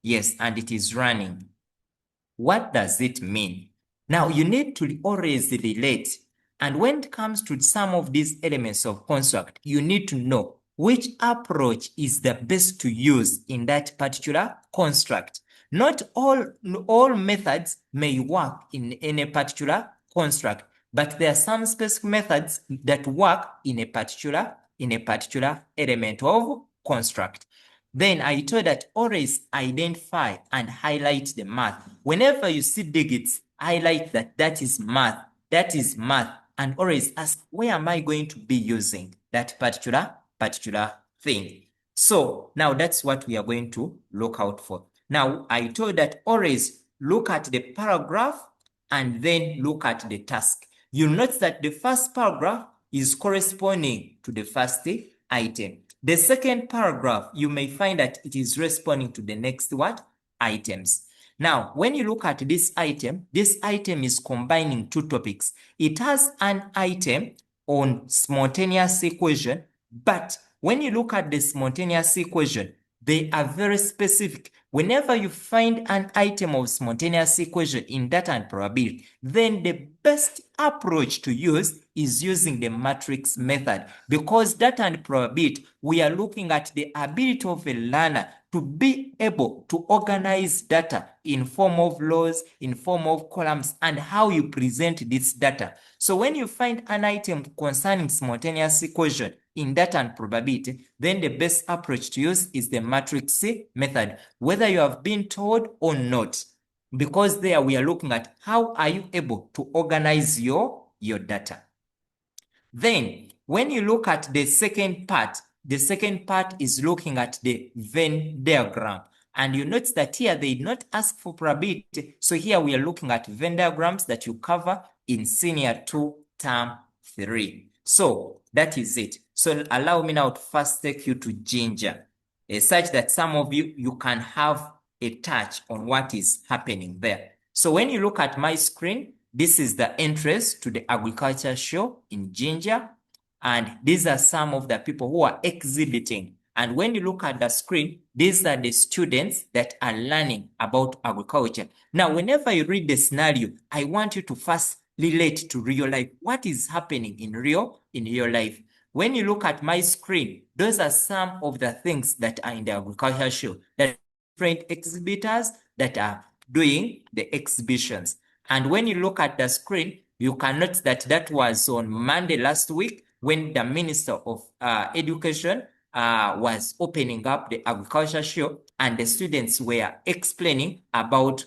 yes, and it is running. What does it mean? Now, you need to always relate. And when it comes to some of these elements of construct, you need to know which approach is the best to use in that particular construct. Not all methods may work in a particular construct, but there are some specific methods that work in a particular element of construct. Then I told that always identify and highlight the math. Whenever you see digits, highlight that is math. That is math. And always ask, where am I going to be using that particular thing? So now that's what we are going to look out for. Now, I told that always look at the paragraph and then look at the task. You'll notice that the first paragraph is corresponding to the first item. The second paragraph, you may find that it is responding to the next items. Now, when you look at this item is combining two topics. It has an item on spontaneous equation, but when you look at the spontaneous equation, they are very specific. Whenever you find an item of spontaneous equation in data and probability, then the best approach to use is using the matrix method, because data and probability, we are looking at the ability of a learner to be able to organize data in form of rows, in form of columns, and how you present this data. So when you find an item concerning spontaneous equation, in data and probability, then the best approach to use is the matrix method, whether you have been told or not, because there we are looking at how are you able to organize your data. Then when you look at the second part is looking at the Venn diagram. And you notice that here they did not ask for probability. So here we are looking at Venn diagrams that you cover in Senior 2 Term 3. So that is it. So allow me now to first take you to Ginger, such that some of you can have a touch on what is happening there. So when you look at my screen, this is the entrance to the agriculture show in Ginger. And these are some of the people who are exhibiting. And when you look at the screen, these are the students that are learning about agriculture. Now, whenever you read the scenario, I want you to first relate to real life. What is happening in real life? When you look at my screen, those are some of the things that are in the agriculture show. There are different exhibitors that are doing the exhibitions. And when you look at the screen, you can note that that was on Monday last week when the Minister of Education was opening up the agriculture show, and the students were explaining about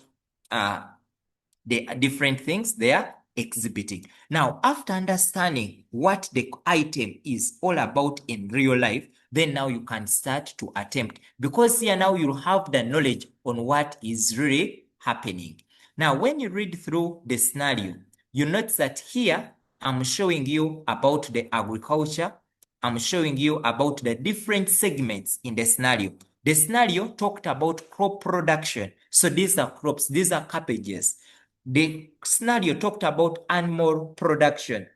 the different things they are exhibiting. Now, after understanding what the item is all about in real life, then now you can start to attempt, because here now you have the knowledge on what is really happening. Now, when you read through the scenario, you notice that here I'm showing you about the agriculture. I'm showing you about the different segments in the scenario. The scenario talked about crop production. So these are crops, these are cabbages. The scenario talked about animal production.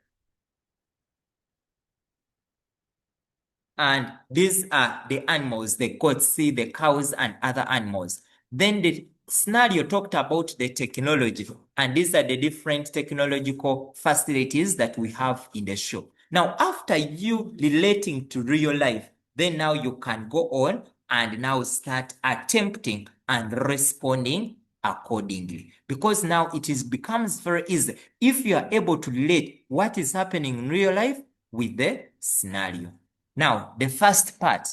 And these are the animals, the goats, the cows, and other animals. Then the scenario talked about the technology, and these are the different technological facilities that we have in the show. Now, after you relating to real life, then now you can go on and now start attempting and responding accordingly, because now it becomes very easy if you are able to relate what is happening in real life with the scenario. Now, the first part,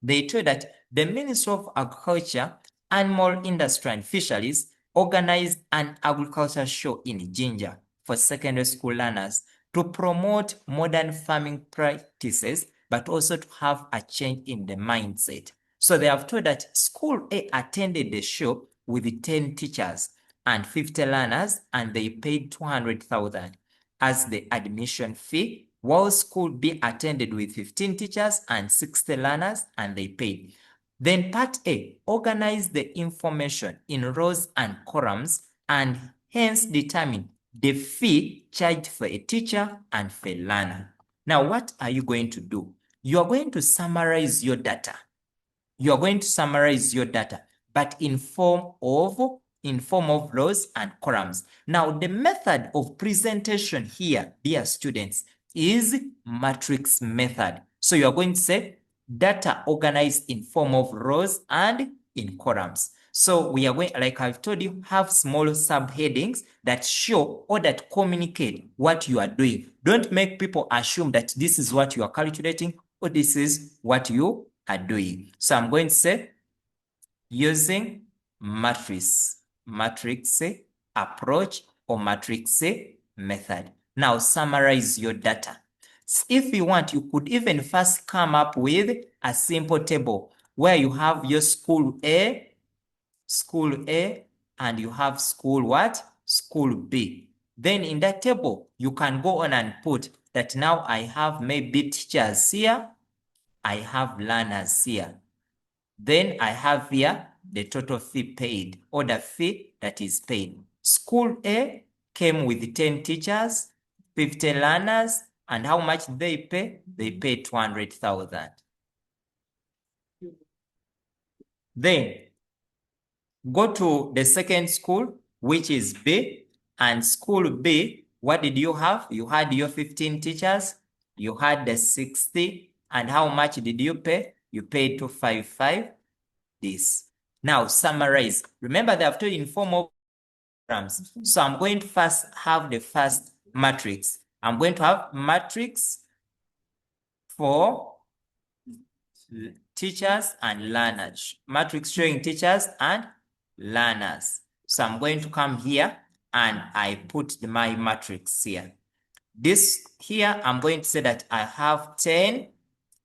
they told that the Ministry of Agriculture, Animal Industry and Fisheries organized an agriculture show in Ginger for secondary school learners to promote modern farming practices, but also to have a change in the mindset. So they have told that School A attended the show with 10 teachers and 50 learners, and they paid 200,000 as the admission fee, while School B attended with 15 teachers and 60 learners, and they paid. Then Part A organized the information in rows and columns, and hence determined the fee charged for a teacher and for a learner. Now, what are you going to do? You are going to summarize your data. You are going to summarize your data, but in form of rows and columns. Now, the method of presentation here, dear students, is matrix method. So you are going to say data organized in form of rows and in columns. So we are going, like I've told you, have small subheadings that show or that communicate what you are doing. Don't make people assume that this is what you are calculating or this is what you are doing. So I'm going to say using matrix approach or matrix method. Now summarize your data. If you want, you could even first come up with a simple table where you have your school A, and you have school what? School B. Then in that table, you can go on and put that now I have maybe teachers here, I have learners here. Then I have here the total fee paid, or the fee that is paid. School A came with 10 teachers, 50 learners, and how much they pay? They pay 200,000. Then go to the second school, which is B, and school B, what did you have? You had your 15 teachers, you had the 60, and how much did you pay? You paid 255 this. Now summarize. Remember they have to inform of programs. So I'm going to first have the first matrix. I'm going to have matrix for teachers and learners. Matrix showing teachers and learners. So I'm going to come here and I put my matrix here. This here, I'm going to say that I have 10,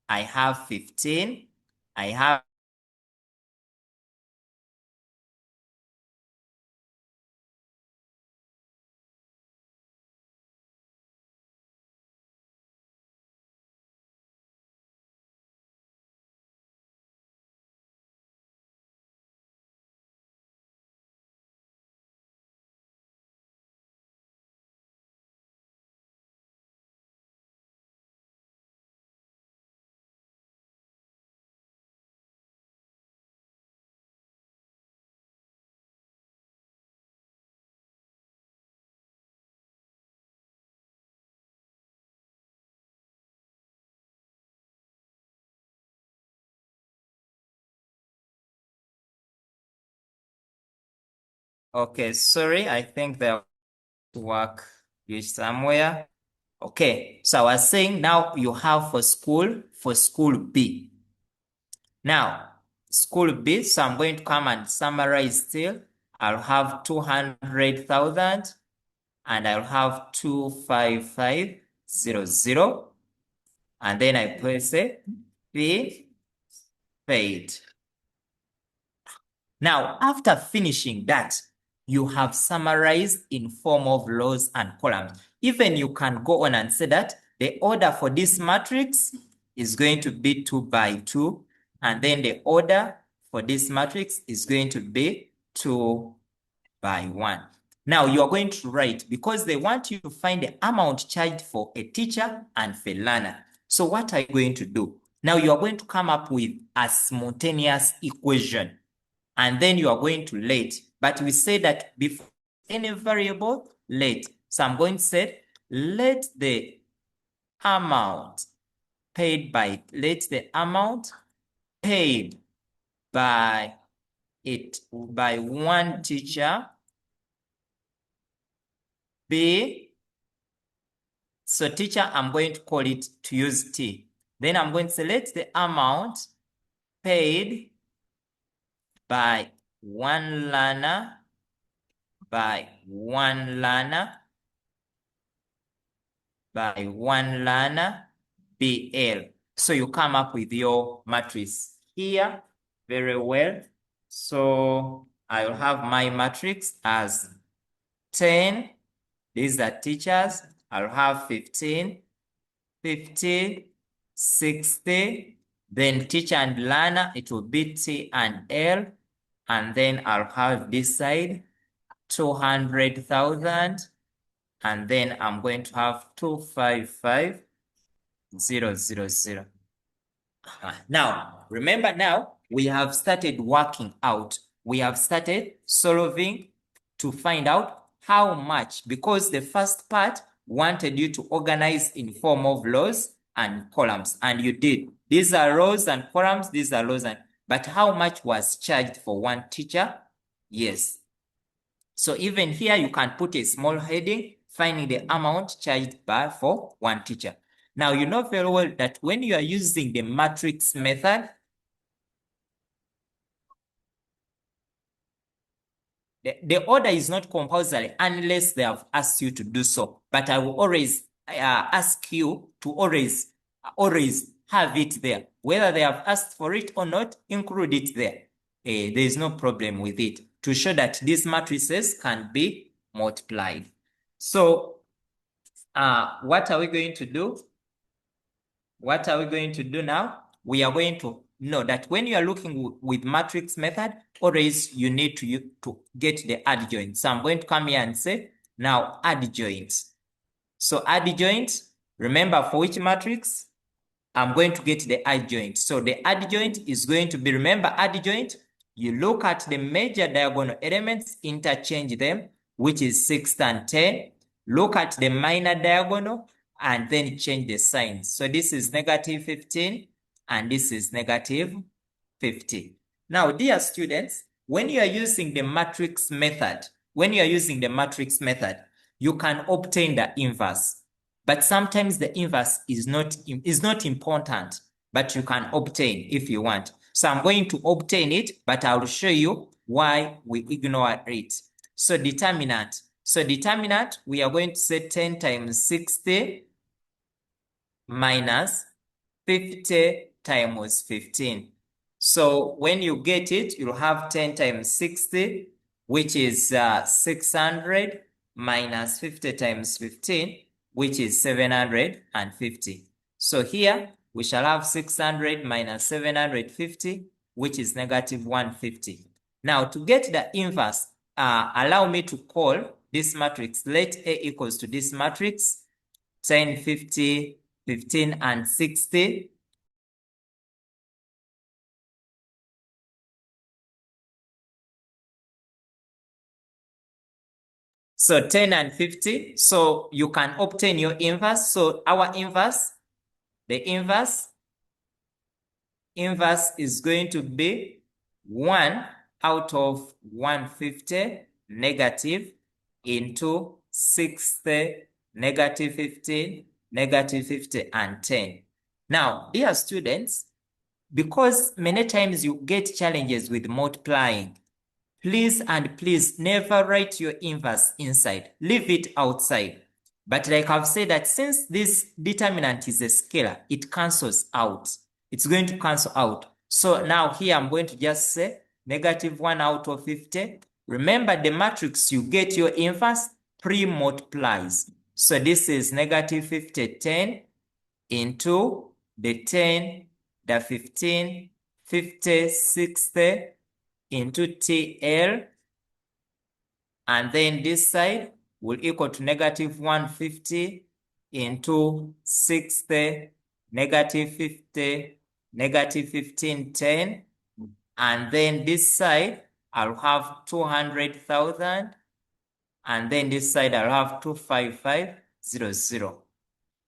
I have 15, I have okay, sorry, I think there work is somewhere. Okay, so I was saying now you have for school B. Now, school B, so I'm going to come and summarize still. I'll have 200,000 and I'll have 25500. And then I press it, B, paid. Now, after finishing that, you have summarized in form of rows and columns. Even you can go on and say that the order for this matrix is going to be 2 by 2, and then the order for this matrix is going to be 2 by 1. Now you are going to write, because they want you to find the amount charged for a teacher and for a learner. So what are you going to do? Now you are going to come up with a simultaneous equation, and then you are going to let, but we say that before any variable, let. So I'm going to say, let the amount paid by one teacher be, so teacher, I'm going to call it to use T. Then I'm going to select the amount paid by one learner by one learner BL. So you come up with your matrix here very well. So I'll have my matrix as 10. These are teachers. I'll have 15, 50, 60. Then teacher and learner, it will be T and L. And then I'll have this side 200,000. And then I'm going to have 255,000. Now, remember now, we have started working out. We have started solving to find out how much, because the first part wanted you to organize in form of rows and columns, and you did. These are rows and columns, these are rows and, but how much was charged for one teacher? Yes. So even here, you can put a small heading, finding the amount charged by for one teacher. Now, you know very well that when you are using the matrix method, the order is not compulsory unless they have asked you to do so. But I will always ask you to always have it there. Whether they have asked for it or not, include it there. There is no problem with it, to show that these matrices can be multiplied. So what are we going to do? What are we going to do now? We are going to know that when you are looking with matrix method, always you need to get the adjoint. So I'm going to come here and say, now adjoint. So adjoint, remember for which matrix? I'm going to get the adjoint. So the adjoint is going to be, remember adjoint, you look at the major diagonal elements, interchange them, which is 6 and 10. Look at the minor diagonal and then change the signs. So this is negative 15 and this is negative 50. Now, dear students, when you are using the matrix method, you can obtain the inverse. But sometimes the inverse is not important, but you can obtain if you want. So I'm going to obtain it, but I will show you why we ignore it. So determinant. So determinant, we are going to say 10 times 60 minus 50 times 15. So when you get it, you'll have 10 times 60, which is 600, minus 50 times 15, which is 750. So here, we shall have 600 minus 750, which is negative 150. Now, to get the inverse, allow me to call this matrix. Let A equals to this matrix, 10, 50, 15, and 60. So 10 and 50. So you can obtain your inverse. So our inverse, the inverse is going to be 1 out of 150 negative into 60, negative 15, negative 50, and 10. Now, dear students, because many times you get challenges with multiplying, please and please never write your inverse inside. Leave it outside. But like I've said, that since this determinant is a scalar, it cancels out. It's going to cancel out. So now here I'm going to just say negative 1 out of 50. Remember, the matrix you get your inverse pre-multiplies. So this is negative 50, 10 into the 10, the 15, 50, 60, into TL, and then this side will equal to negative 150 into 60, negative 50, negative 15, 10, and then this side I'll have 200,000, and then this side I'll have 25500.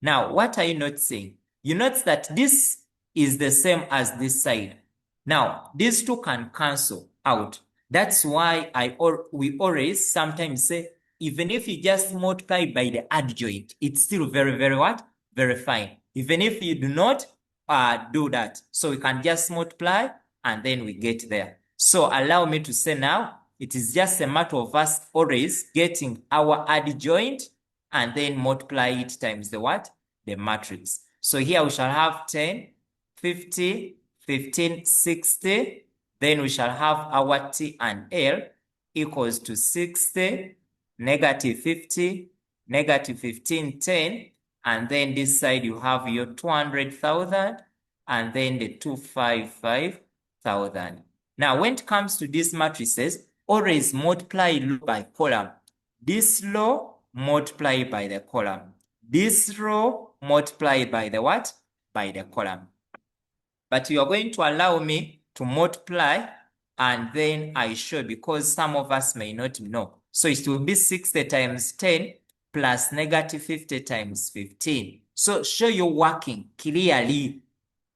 Now, what are you noticing? You notice that this is the same as this side. Now, these two can cancel out. That's why we always sometimes say, even if you just multiply by the adjoint, it's still very, very what? Very fine. Even if you do not do that. So we can just multiply and then we get there. So allow me to say now, it is just a matter of us always getting our adjoint and then multiply it times the what? The matrix. So here we shall have 10, 50, 15, 60. Then we shall have our T and L equals to 60, negative 50, negative 15, 10. And then this side you have your 200,000 and then the 255,000. Now, when it comes to these matrices, always multiply row by column. This row multiply by the column. This row multiply by the what? By the column. But you are going to allow me to multiply and then I show, because some of us may not know. So it will be 60 times 10 plus negative 50 times 15. So show you working clearly.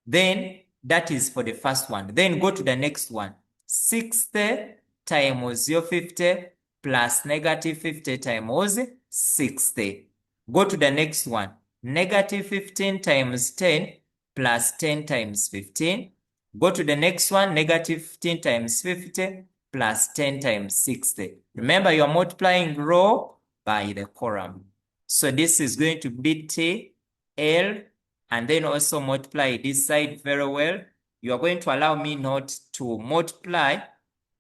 Then that is for the first one. Then go to the next one. 60 times your 50 plus negative 50 times 60. Go to the next one. Negative 15 times 10 plus 10 times 15. Go to the next one. Negative 15 times 50 plus 10 times 60. Remember, you're multiplying row by the column. So this is going to be T, L, and then also multiply this side very well. You are going to allow me not to multiply.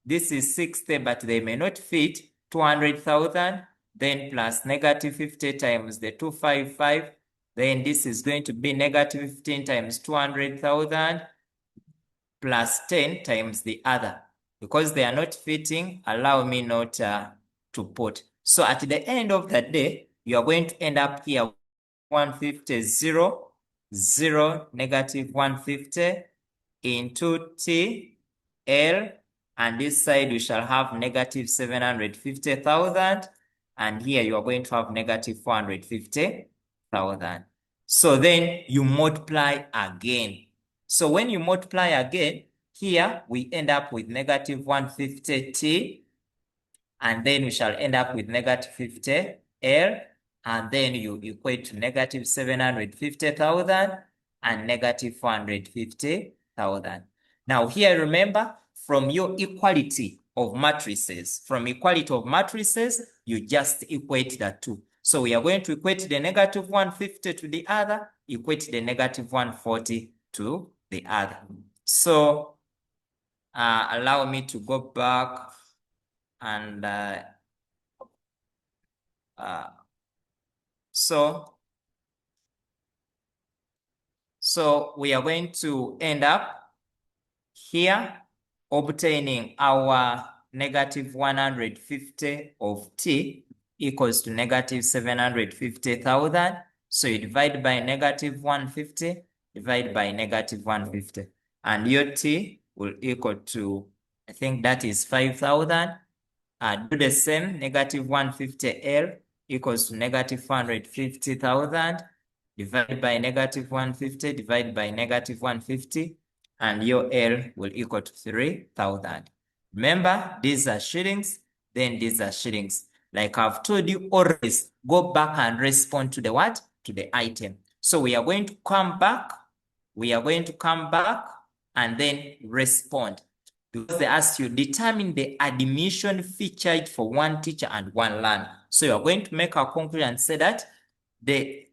This is 60, but they may not fit. 200,000, then plus negative 50 times the 255. Then this is going to be negative 15 times 200,000 plus 10 times the other. Because they are not fitting, allow me not to put. So at the end of the day, you are going to end up here 150, 0, 0, negative 150 into T, L, and this side we shall have negative 750,000, and here you are going to have negative 450,000. So then you multiply again. So when you multiply again, here we end up with negative 150T, and then we shall end up with negative 50L, and then you equate to negative 750,000 and negative 450,000. Now here, remember, from your equality of matrices, you just equate the two. So we are going to equate the negative 150 to the other, equate the negative 140 to the other. So allow me to go back and so we are going to end up here obtaining our negative 150 of t equals to negative 750,000. So you divide by negative 150, divide by negative 150, and your t will equal to, I think that is 5,000. Do the same, negative 150L equals to negative 450,000, divided by negative 150, divided by negative 150, and your L will equal to 3,000. Remember, these are shillings, then these are shillings. Like I've told you, always go back and respond to the what? To the item. So we are going to come back, and then respond. Because they ask you, determine the admission fee charged for one teacher and one learner. So you're going to make a conclusion and say that the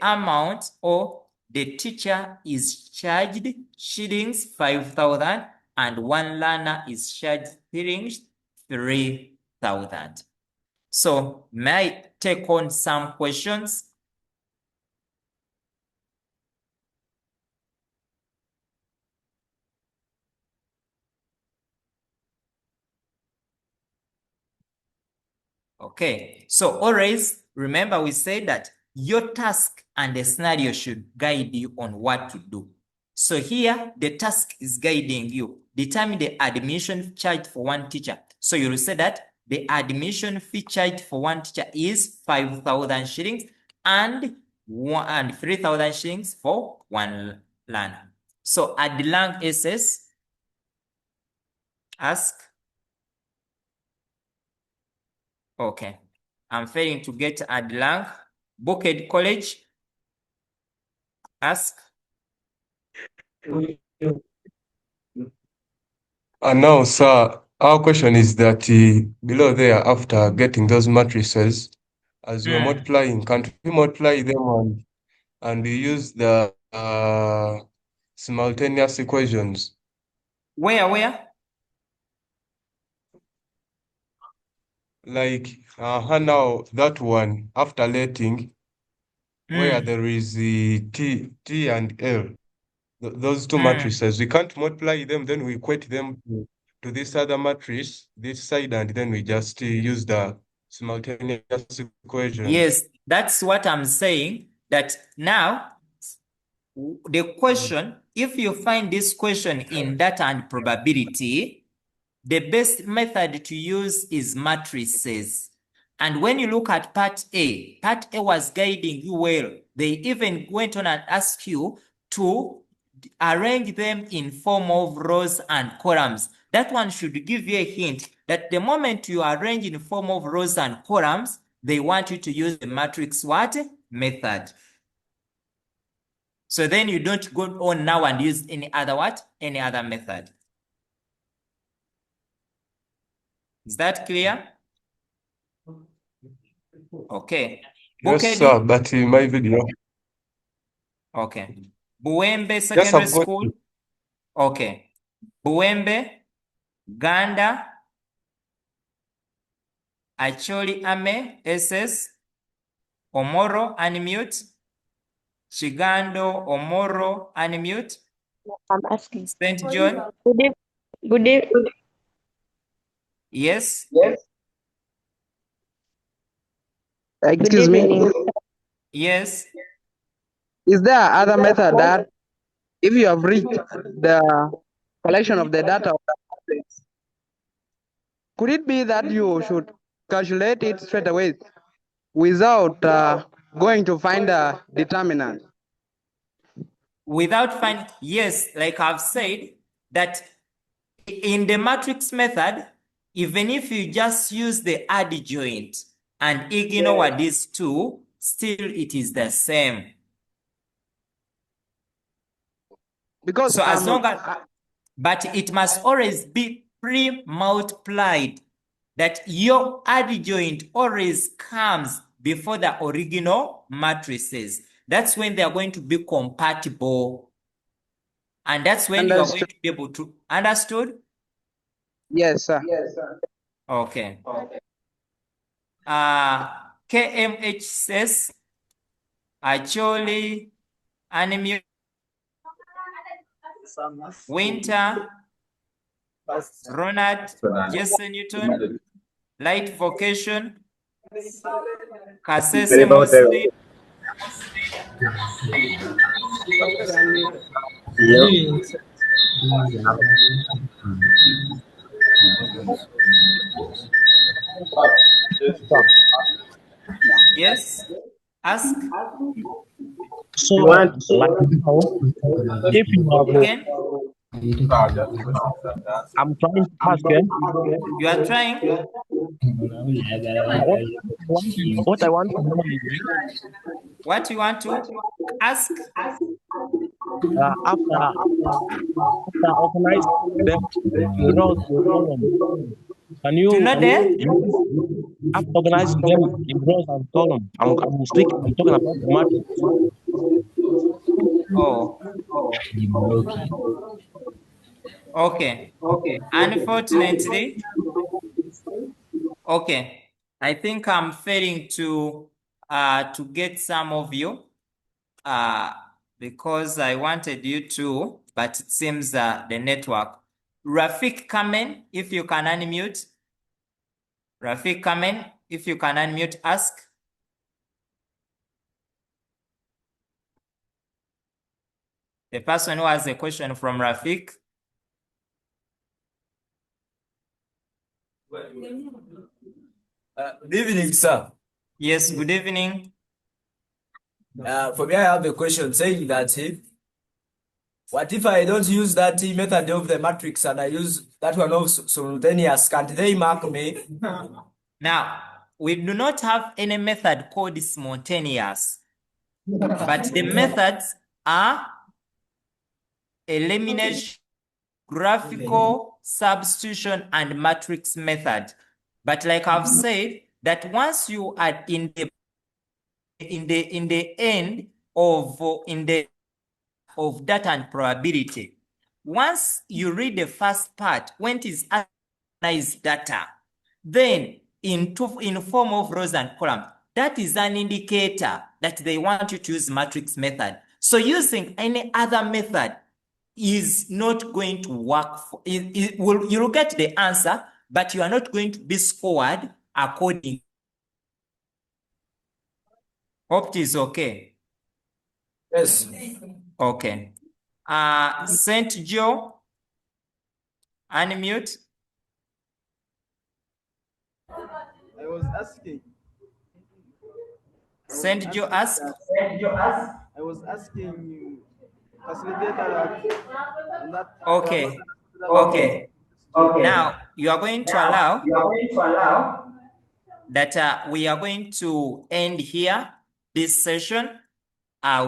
amount, or the teacher is charged shillings 5,000 and one learner is charged shillings 3,000. So may I take on some questions? Okay, so always remember, we said that your task and the scenario should guide you on what to do. So here, the task is guiding you. Determine the admission charge for one teacher. So you will say that the admission fee charged for one teacher is 5,000 shillings and 3,000 shillings for one learner. So Adilang SS, ask. Okay, I'm failing to get Adilang. Buked College, ask. And now, sir, our question is that below there, after getting those matrices, as we are multiplying, can't we multiply them and we use the simultaneous equations? Where? Like, now that one, after letting, where there is the T and L, those two matrices, we can't multiply them, then we equate them to this other matrix, this side, and then we just use the simultaneous equations. Yes, that's what I'm saying, that now the question, if you find this question in data and probability, the best method to use is matrices. And when you look at part A was guiding you well. They even went on and asked you to arrange them in form of rows and columns. That one should give you a hint that the moment you arrange in form of rows and columns, they want you to use the matrix what? Method. So then you don't go on now and use any other what? Any other method. Is that clear? Okay. Yes, sir, but in my video. Okay. Buembe Secondary School. Okay. Buembe, Ganda, Acholi Ame, SS, Omoro, unmute. Chigando, Omoro, unmute. I'm asking. St. John. Good day. Yes. Excuse me. Yes. Is there other method that if you have reached the collection of the data of the matrix, could it be that you should calculate it straight away without going to find a determinant? Without finding, yes, like I've said, that in the matrix method, even if you just use the adjoint and ignore these two, still it is the same. Because So as long as, but it must always be pre-multiplied, that your adjoint always comes before the original matrices. That's when they are going to be compatible. And that's when you are going to be able to, understood? Yes, sir. Okay. KMH says, Acholi, Anime, Winter, Ronald, Jason Newton, Light Vocation, Kasese Mosley. Yes, ask. So, like now, if you have, Again? I'm trying to ask you. You are trying? What I want to know is, What you want to ask? after organizing them in rows or columns, can Do you, not there? after organizing them in rows and columns, I'm talking about the matrix. Oh. Okay. Unfortunately, okay. I think I'm failing to get some of you because I wanted you to, but it seems the network. Rafik Kamen, if you can unmute. Rafik Kamen, if you can unmute, ask. The person who has a question from Rafik. Good evening, sir. Yes, good evening. For me, I have a question saying that what if I don't use that method of the matrix and I use that one of simultaneous? Can't they mark me? Now, we do not have any method called simultaneous, but the methods are elimination, graphical substitution, and matrix method. But like I've said, that once you are in the end of data and probability, once you read the first part, when it is analyzed data, then in form of rows and columns, that is an indicator that they want you to use matrix method. So using any other method is not going to work. You'll get the answer, but you are not going to be scored according. Hope it is okay. Yes. Okay. Saint Joe, unmute. I was asking. Saint Joe, ask. I was asking facilitator that. Okay. Okay. Now you are going to allow that we are going to end here this session.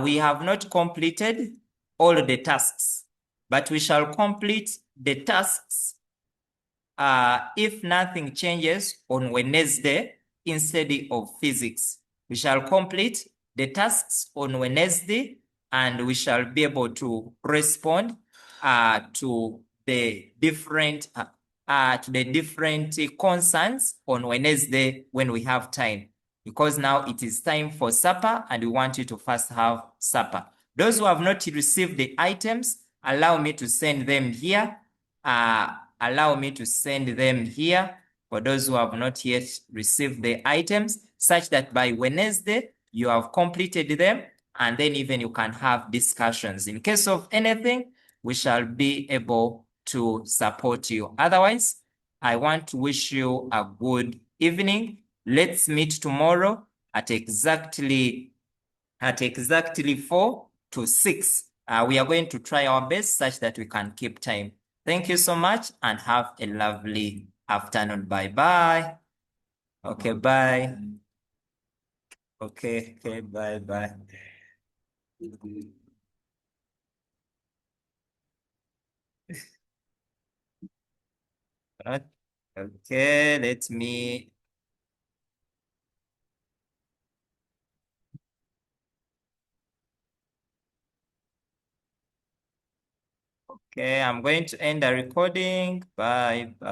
We have not completed all the tasks, but we shall complete the tasks if nothing changes on Wednesday instead of physics. We shall complete the tasks on Wednesday and we shall be able to respond to the different concerns on Wednesday when we have time, because now it is time for supper and we want you to first have supper. Those who have not received the items, allow me to send them here. Allow me to send them here for those who have not yet received the items, such that by Wednesday you have completed them, and then even you can have discussions. In case of anything, we shall be able to support you. Otherwise, I want to wish you a good evening. Let's meet tomorrow at exactly 4 to 6. We are going to try our best such that we can keep time. Thank you so much and have a lovely afternoon. Bye-bye. Okay, bye. Okay, bye bye. Okay, let me. Okay, I'm going to end the recording. Bye.